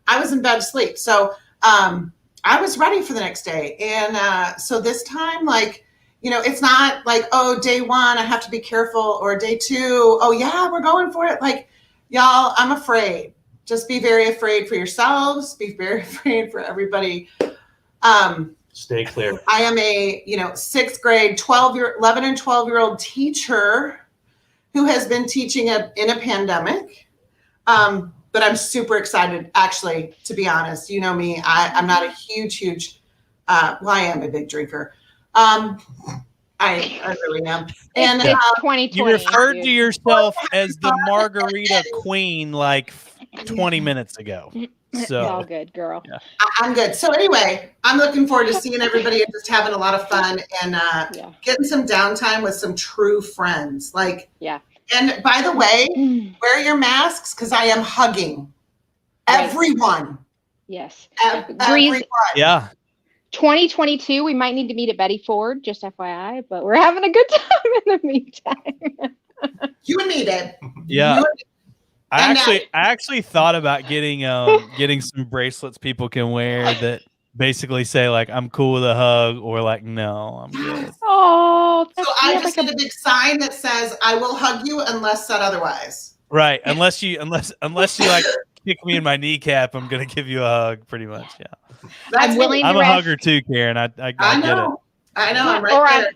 I was in bed asleep. So I was ready for the next day. And so this time, like, it's not like, oh, day one, I have to be careful, or day two, oh yeah, we're going for it. Like, y'all, I'm afraid. Just be very afraid for yourselves. Be very afraid for everybody. Stay clear. I am a, sixth grade, 11 and 12-year-old teacher who has been teaching in a pandemic. But I'm super excited, actually, to be honest. You know me, I'm not a huge, I am a big drinker. I really am. And it's 2020. You referred to yourself as the margarita queen like 20 minutes ago. So it's all good, girl. Yeah. I'm good. So anyway, I'm looking forward to seeing everybody and just having a lot of fun and getting some downtime with some true friends. Like, and by the way, wear your masks because I am hugging everyone. Yes. Everyone. Yeah. 2022, we might need to meet at Betty Ford, just FYI, but we're having a good time in the meantime. You and me, babe. Yeah. I actually thought about getting some bracelets people can wear that basically say like I'm cool with a hug or like no, I'm good. Oh, so I just get a big sign that says I will hug you unless said otherwise. Right, unless you like kick me in my kneecap, I'm gonna give you a hug, pretty much. Yeah. I'm willing I'm to a risk. hugger too, Karen. I get it. know. I'm Yeah, right or there.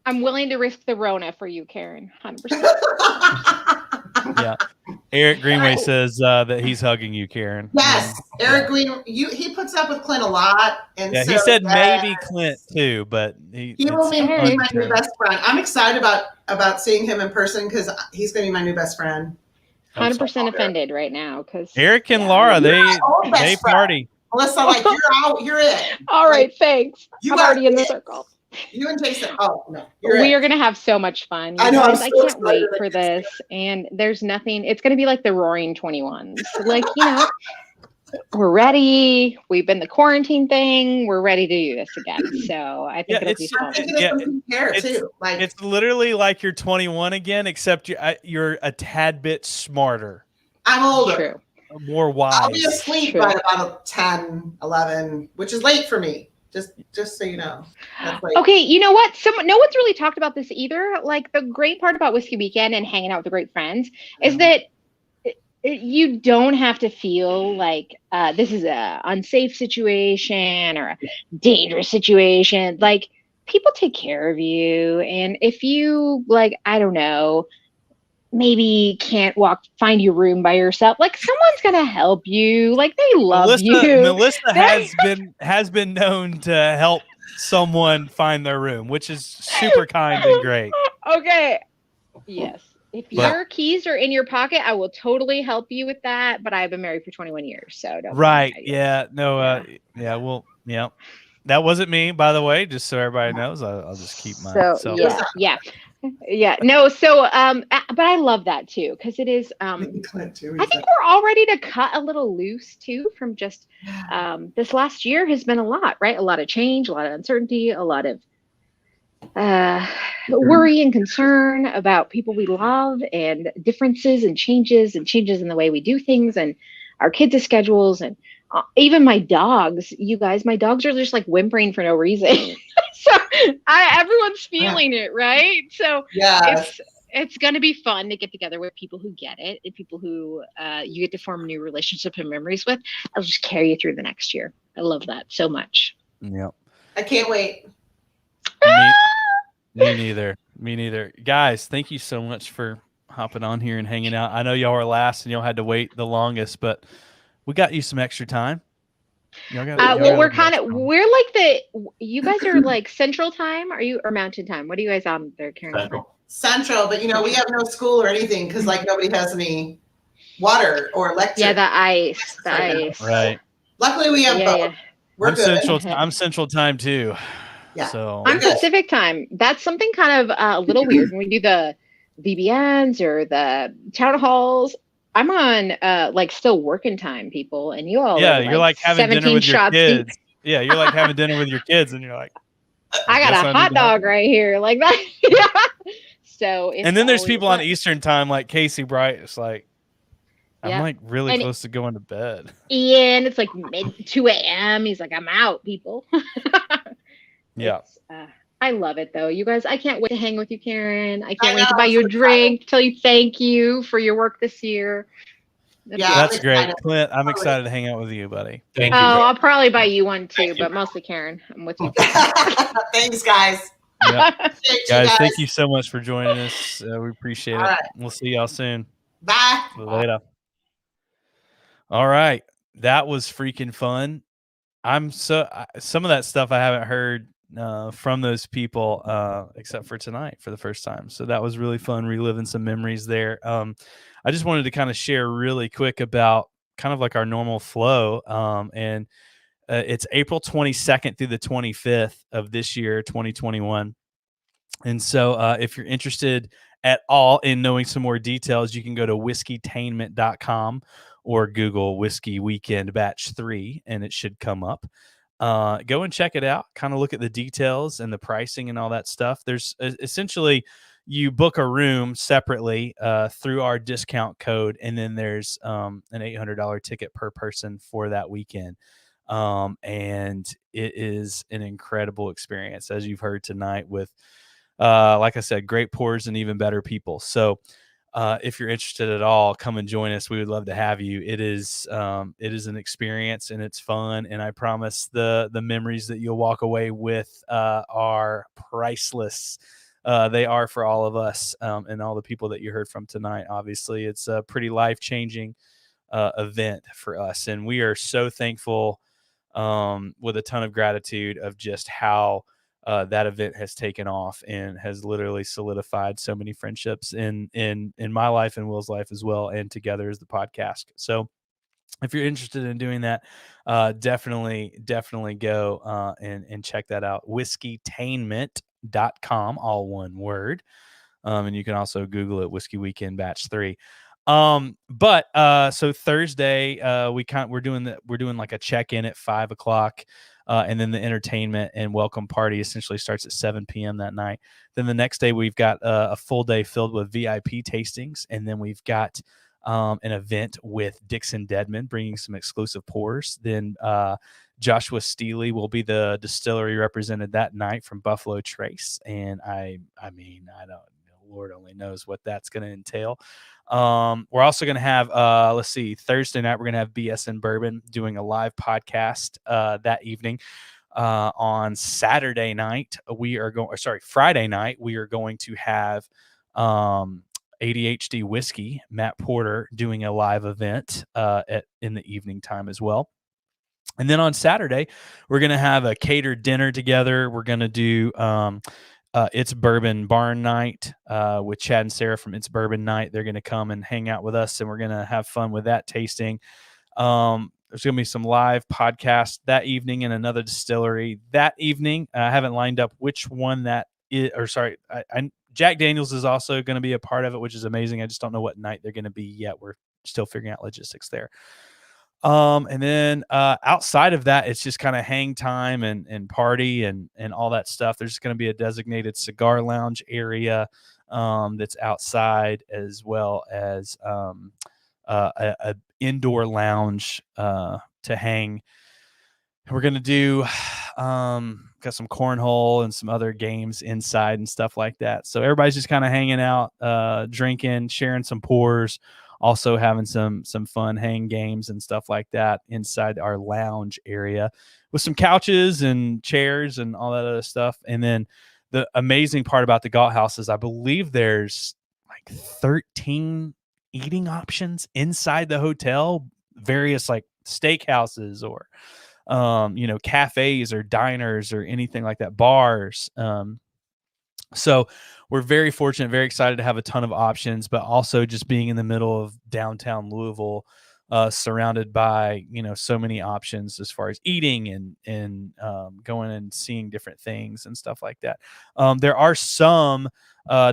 I'm willing to risk the Rona for you, Karen. 100%. Yeah. Eric Greenway says that he's hugging you, Karen. Yes, Eric Green. He puts up with Clint a lot, and Yeah, so he said yes, maybe Clint too, but he will be my new best friend. I'm excited about seeing him in person because he's going to be my new best friend. 100% offended right now because Eric and Laura, they party. Melissa, like you're out, you're it. All right, thanks. You I'm are already in the it. circle. You and Jason. Oh no, We are going to have so much fun. I know. Guys, I'm I so can't wait excited. for this. And there's nothing. It's going to be like the Roaring 21s. Like, we're ready. We've been the quarantine thing. We're ready to do this again. So I think it'll be fun. It's literally like you're 21 again, except you're a tad bit smarter. I'm older. True. More wise. I'll be asleep by about 10, 11, which is late for me. Just so you know. That's late. Okay, you know what? No one's really talked about this either. Like the great part about Whiskey Weekend and hanging out with the great friends is that you don't have to feel like this is a unsafe situation or a dangerous situation. Like people take care of you, and if you I don't know, maybe can't find your room by yourself, like someone's gonna help you. Like they love you. Melissa has been known to help someone find their room, which is super kind and great. Okay. Yes. If your keys are in your pocket, I will totally help you with that. But I've been married for 21 years, so don't. Right. Yeah. No. Yeah. Well. Yeah. That wasn't me, by the way. Just so everybody knows, I'll just keep mine. So yeah. No. So but I love that too because it is. I think we're all ready to cut a little loose too from just this last year has been a lot, right? A lot of change, a lot of uncertainty, a lot of worry and concern about people we love and differences and changes in the way we do things and our kids' schedules and even my dogs. You guys, my dogs are just like whimpering for no reason. So everyone's feeling it, right? So it's going to be fun to get together with people who get it and people who you get to form new relationships and memories with. I'll just carry you through the next year. I love that so much. Yep. I can't wait. Me neither. Guys, thank you so much for hopping on here and hanging out. I know y'all were last and y'all had to wait the longest, but we got you some extra time. We're like you guys are like Central Time, or Mountain Time? What are you guys on there, Karen? Central, but we have no school or anything because nobody has any water or electric. Yeah, the ice. Right. Luckily, we have both. We're good. I'm Central Time too. Yeah. So I'm Pacific Time. That's something kind of a little weird when we do the VBNs or the town halls. I'm on still working time, people, and you all you're like having dinner with your kids. Yeah, you're like having dinner with your kids, and you're like, I got a hot dog right here, like that. Yeah. So and then there's people on Eastern Time like Casey Bright. It's like I'm like really close to going to bed. Ian, it's like 2 a.m. He's like, I'm out, people. Yeah. I love it though. You guys, I can't wait to hang with you, Karen. I can't wait to buy you a drink, tell you thank you for your work this year. That's great. Clint, I'm excited to hang out with you, buddy. Thank you. I'll probably buy you one too, but mostly Karen. I'm with you. Thanks, guys. Yep. Guys, thank you so much for joining us. We appreciate it. Right. We'll see y'all soon. Bye. Later. All right. That was freaking fun. Some of that stuff I haven't heard from those people except for tonight for the first time. So that was really fun, reliving some memories there. I just wanted to kind of share really quick about kind of like our normal flow. And it's April 22nd through the 25th of this year, 2021. And so if you're interested at all in knowing some more details, you can go to whiskeytainment.com or Google Whiskey Weekend Batch 3, and it should come up. Go and check it out. Kind of look at the details and the pricing and all that stuff. There's essentially you book a room separately through our discount code, and then there's an $800 ticket per person for that weekend. And it is an incredible experience, as you've heard tonight with, like I said, great pours and even better people. So if you're interested at all, come and join us. We would love to have you. It is an experience, and it's fun. And I promise the memories that you'll walk away with are priceless. They are for all of us, and all the people that you heard from tonight. Obviously, it's a pretty life-changing event for us, and we are so thankful, with a ton of gratitude of just how that event has taken off and has literally solidified so many friendships in my life and Will's life as well, and together as the podcast. So if you're interested in doing that, definitely go and check that out. Whiskeytainment.com, all one word. And you can also Google it, Whiskey Weekend Batch 3. But so Thursday, we're doing like a check-in at 5:00, and then the entertainment and welcome party essentially starts at 7 p.m. that night. Then the next day we've got a full day filled with VIP tastings, and then we've got an event with Dixon Deadman bringing some exclusive pours. Then Joshua Steely will be the distillery represented that night from Buffalo Trace, and I mean, I don't know, Lord only knows what that's going to entail. We're also going to have, Thursday night, we're going to have BS and Bourbon doing a live podcast that evening. On Friday night, we are going to have ADHD Whiskey, Matt Porter, doing a live event in the evening time as well. And then on Saturday, we're going to have a catered dinner together. We're going to do It's Bourbon Barn Night with Chad and Sarah from It's Bourbon Night. They're going to come and hang out with us, and we're going to have fun with that tasting. There's going to be some live podcasts that evening in another distillery that evening. I haven't lined up which one that is, or sorry, Jack Daniels is also going to be a part of it, which is amazing. I just don't know what night they're going to be yet. We're still figuring out logistics there. And then outside of that, it's just kind of hang time and party and all that stuff. There's going to be a designated cigar lounge area that's outside, as well as a indoor lounge to hang. We're going to do got some cornhole and some other games inside and stuff like that. So everybody's just kind of hanging out, drinking, sharing some pours, also having some fun hang games and stuff like that inside our lounge area with some couches and chairs and all that other stuff. And then the amazing part about the Galt House is I believe there's like 13 eating options inside the hotel, various like steakhouses or cafes or diners or anything like that, bars. So we're very fortunate, very excited to have a ton of options, but also just being in the middle of downtown Louisville, surrounded by, so many options as far as eating and going and seeing different things and stuff like that. There are some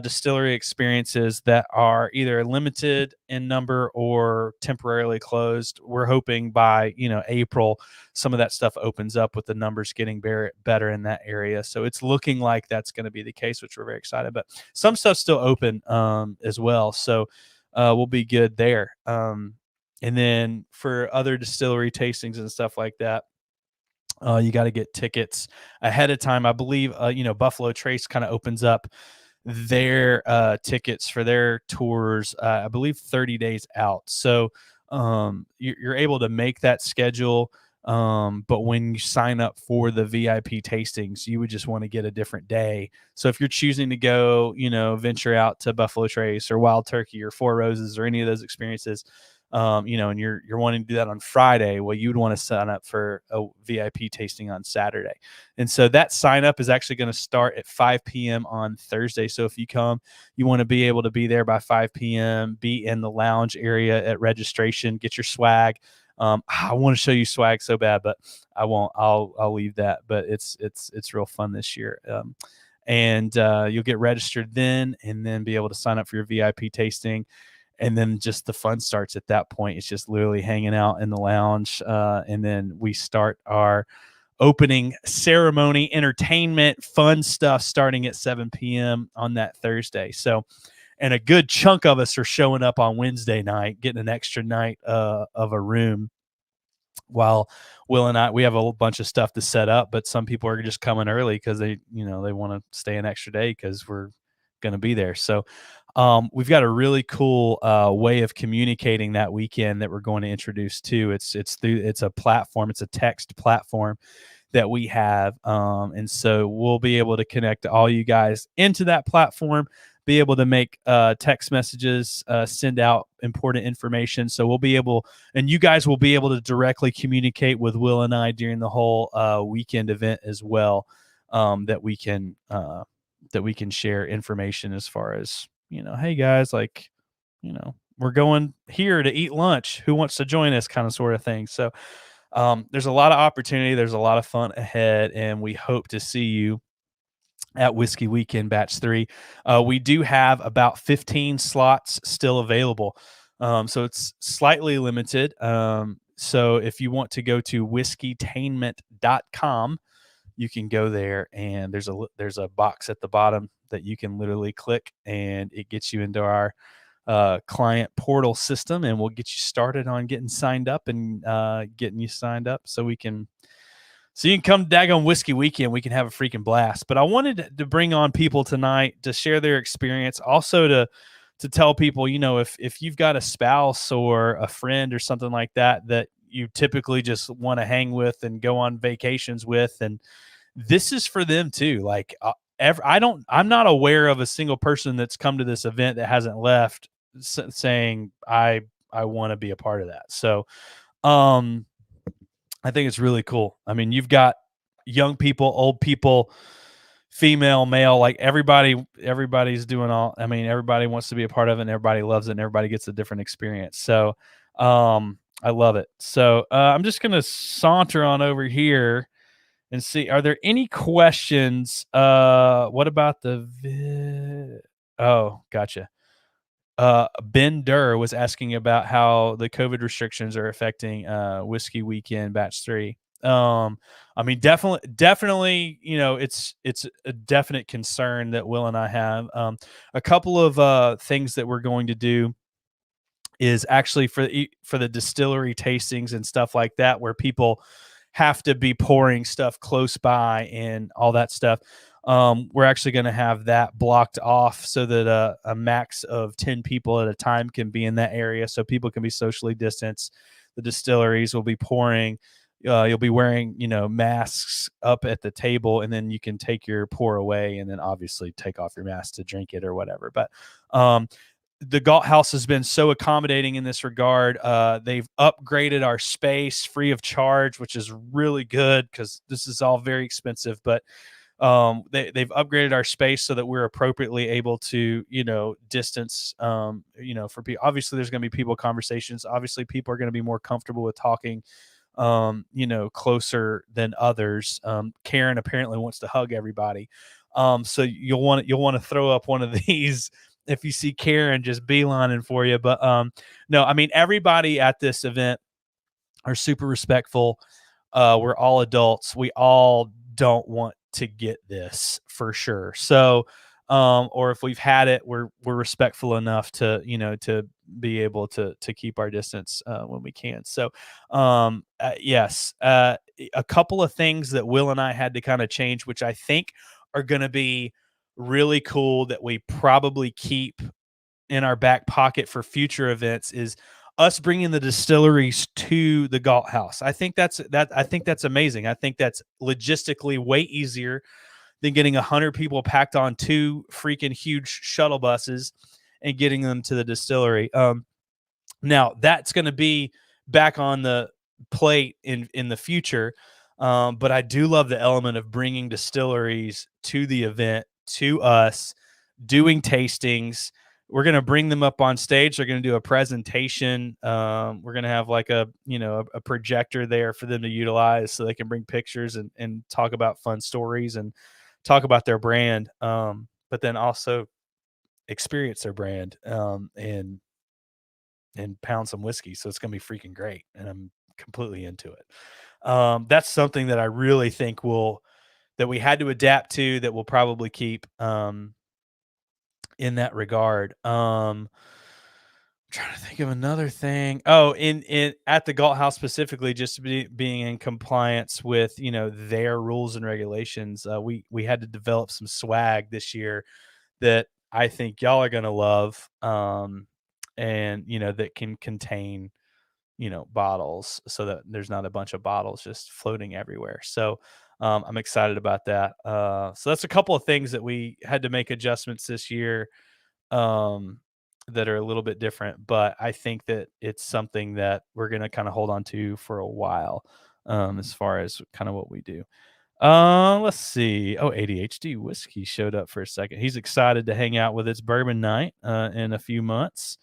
distillery experiences that are either limited in number or temporarily closed. We're hoping by, April, some of that stuff opens up with the numbers getting better in that area. So it's looking like that's going to be the case, which we're very excited. But some stuff's still open as well. So we'll be good there. And then for other distillery tastings and stuff like that, you got to get tickets ahead of time. I believe, Buffalo Trace kind of opens up their tickets for their tours, I believe 30 days out. So you're able to make that schedule. But when you sign up for the VIP tastings, you would just want to get a different day. So if you're choosing to go, venture out to Buffalo Trace or Wild Turkey or Four Roses or any of those experiences, and you're wanting to do that on Friday, well, you'd want to sign up for a VIP tasting on Saturday. And so that sign up is actually going to start at 5 p.m. on Thursday. So if you come, you want to be able to be there by 5 p.m., be in the lounge area at registration, get your swag. I want to show you swag so bad, but I won't. I'll leave that. But it's real fun this year. And you'll get registered then, and then be able to sign up for your VIP tasting. And then just the fun starts at that point. It's just literally hanging out in the lounge. And then we start our opening ceremony, entertainment, fun stuff starting at 7 p.m. on that Thursday. So, and a good chunk of us are showing up on Wednesday night, getting an extra night of a room. While Will and I, we have a whole bunch of stuff to set up, but some people are just coming early because they want to stay an extra day because we're going to be there. So we've got a really cool way of communicating that weekend that we're going to introduce too. It's a platform. It's a text platform that we have. And so we'll be able to connect all you guys into that platform, be able to make text messages, send out important information. So we'll be able, and you guys will be able to directly communicate with Will and I during the whole weekend event as well, that we can share information as far as, hey guys, like, we're going here to eat lunch. Who wants to join us, kind of sort of thing. So there's a lot of opportunity. There's a lot of fun ahead, and we hope to see you at Whiskey Weekend Batch 3. We do have about 15 slots still available. So it's slightly limited. So if you want to go to whiskeytainment.com, you can go there, and there's a box at the bottom that you can literally click, and it gets you into our client portal system, and we'll get you started on getting signed up and getting you signed up so you can come daggone Whiskey Weekend. We can have a freaking blast. But I wanted to bring on people tonight to share their experience, also to tell people, if you've got a spouse or a friend or something like that you typically just want to hang with and go on vacations with, and this is for them too. Like I'm not aware of a single person that's come to this event that hasn't left saying I want to be a part of that. So I think it's really cool. I mean, you've got young people, old people, female, male, like everybody's doing everybody wants to be a part of it, and everybody loves it, and everybody gets a different experience. So I love it. So I'm just going to saunter on over here and see, are there any questions? What about oh, gotcha. Ben Durr was asking about how the COVID restrictions are affecting Whiskey Weekend Batch 3. I mean, definitely, it's a definite concern that Will and I have. A couple of things that we're going to do is actually for the distillery tastings and stuff like that, where people have to be pouring stuff close by and all that stuff. We're actually going to have that blocked off so that a max of 10 people at a time can be in that area, so people can be socially distanced. The distilleries will be pouring. You'll be wearing, masks up at the table, and then you can take your pour away and then obviously take off your mask to drink it or whatever. But the Galt House has been so accommodating in this regard. They've upgraded our space free of charge, which is really good because this is all very expensive. But they've upgraded our space so that we're appropriately able to, distance, for people. Obviously, there's going to be people conversations. Obviously, people are going to be more comfortable with talking, closer than others. Karen apparently wants to hug everybody. So you'll want to throw up one of these if you see Karen just beelining for you. But no, I mean, everybody at this event are super respectful. We're all adults. We all don't want to get this for sure. So, or if we've had it, we're respectful enough to, to be able to keep our distance when we can. So, yes, a couple of things that Will and I had to kind of change, which I think are going to be really cool that we probably keep in our back pocket for future events, is us bringing the distilleries to the Galt House. I think that's amazing. I think that's logistically way easier than getting 100 people packed on 2 freaking huge shuttle buses and getting them to the distillery. Now that's going to be back on the plate in the future. But I do love the element of bringing distilleries to the event, to us, doing tastings. We're going to bring them up on stage. They're going to do a presentation. We're going to have like a projector there for them to utilize so they can bring pictures and talk about fun stories and talk about their brand. But then also experience their brand, and pound some whiskey. So it's going to be freaking great. And I'm completely into it. That's something that I really think that we had to adapt to, that we'll probably keep, in that regard. I'm trying to think of another thing. Oh, in at the Galt House specifically, just being in compliance with, their rules and regulations. We had to develop some swag this year that I think y'all are gonna love, and that can contain bottles, so that there's not a bunch of bottles just floating everywhere. So I'm excited about that. So that's a couple of things that we had to make adjustments this year, that are a little bit different, but I think that it's something that we're going to kind of hold on to for a while, as far as kind of what we do. Let's see. Oh, ADHD Whiskey showed up for a second. He's excited to hang out with its bourbon night in a few months,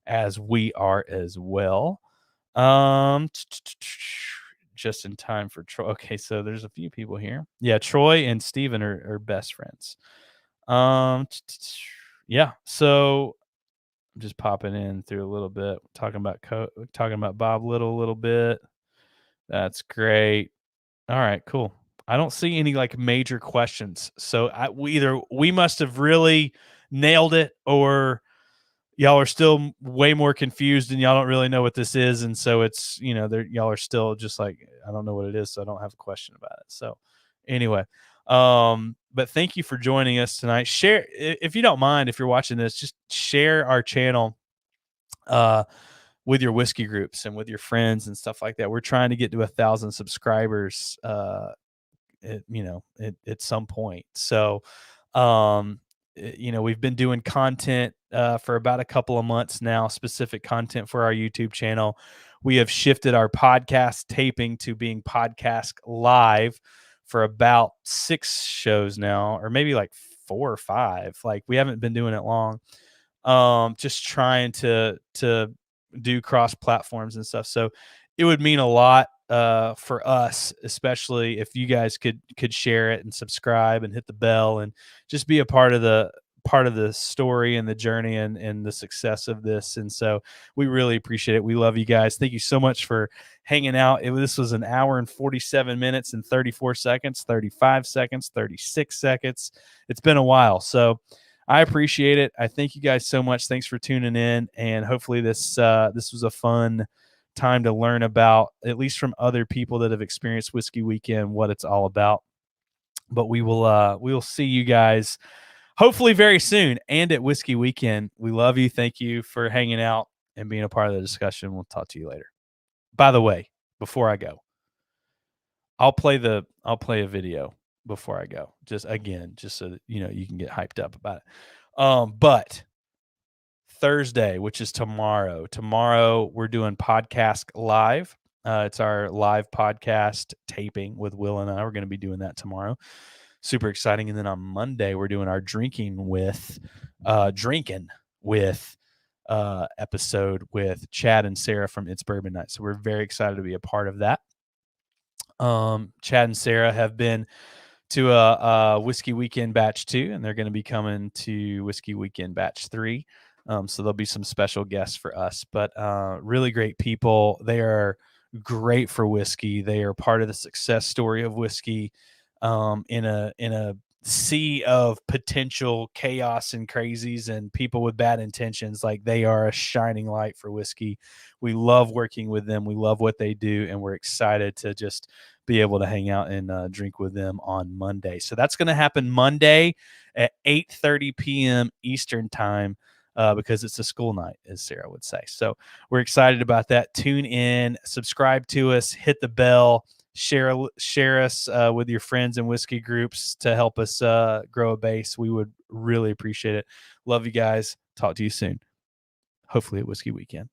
as we are as well. Just in time for Troy. Okay, so there's a few people here. Yeah, Troy and Steven are best friends. Yeah, so I'm just popping in through a little bit, talking about Bob Little a little bit. That's great. All right, cool. I don't see any like major questions, so we must have really nailed it, or y'all are still way more confused and y'all don't really know what this is, and so it's y'all are still just like, I don't know what it is, so I don't have a question about it. So anyway, but thank you for joining us tonight. Share, if you don't mind, if you're watching this, just share our channel with your whiskey groups and with your friends and stuff like that. We're trying to get to 1,000 subscribers at some point. So we've been doing content for about a couple of months now, specific content for our YouTube channel. We have shifted our podcast taping to being podcast live for about 6 shows now, or maybe like 4 or 5. Like, we haven't been doing it long. Just trying to do cross platforms and stuff. So it would mean a lot for us, especially if you guys could share it and subscribe and hit the bell and just be a part of the story and the journey and the success of this. And so we really appreciate it. We love you guys. Thank you so much for hanging out. This was an hour and 47 minutes and 34 seconds, 35 seconds, 36 seconds. It's been a while. So I appreciate it. I thank you guys so much. Thanks for tuning in. And hopefully this was a fun time to learn about, at least from other people that have experienced Whiskey Weekend, what it's all about. But we will see you guys hopefully very soon and at Whiskey Weekend. We love you. Thank you for hanging out and being a part of the discussion. We'll talk to you later. By the way, before I go, I'll play a video before I go, just so that you can get hyped up about it. But Thursday, which is tomorrow we're doing podcast live. It's our live podcast taping with Will and I. We're going to be doing that tomorrow. Super exciting. And then on Monday, we're doing our drinking with episode with Chad and Sarah from It's Bourbon Night. So we're very excited to be a part of that. Chad and Sarah have been to a Whiskey Weekend Batch 2, and they're going to be coming to Whiskey Weekend Batch 3. So there'll be some special guests for us, but really great people. They are great for whiskey. They are part of the success story of whiskey in a sea of potential chaos and crazies and people with bad intentions. Like, they are a shining light for whiskey. We love working with them. We love what they do, and we're excited to just be able to hang out and drink with them on Monday. So that's going to happen Monday at 8:30 p.m. Eastern time. Because it's a school night, as Sarah would say. So we're excited about that. Tune in, subscribe to us, hit the bell, share us with your friends and whiskey groups to help us grow a base. We would really appreciate it. Love you guys. Talk to you soon. Hopefully at Whiskey Weekend.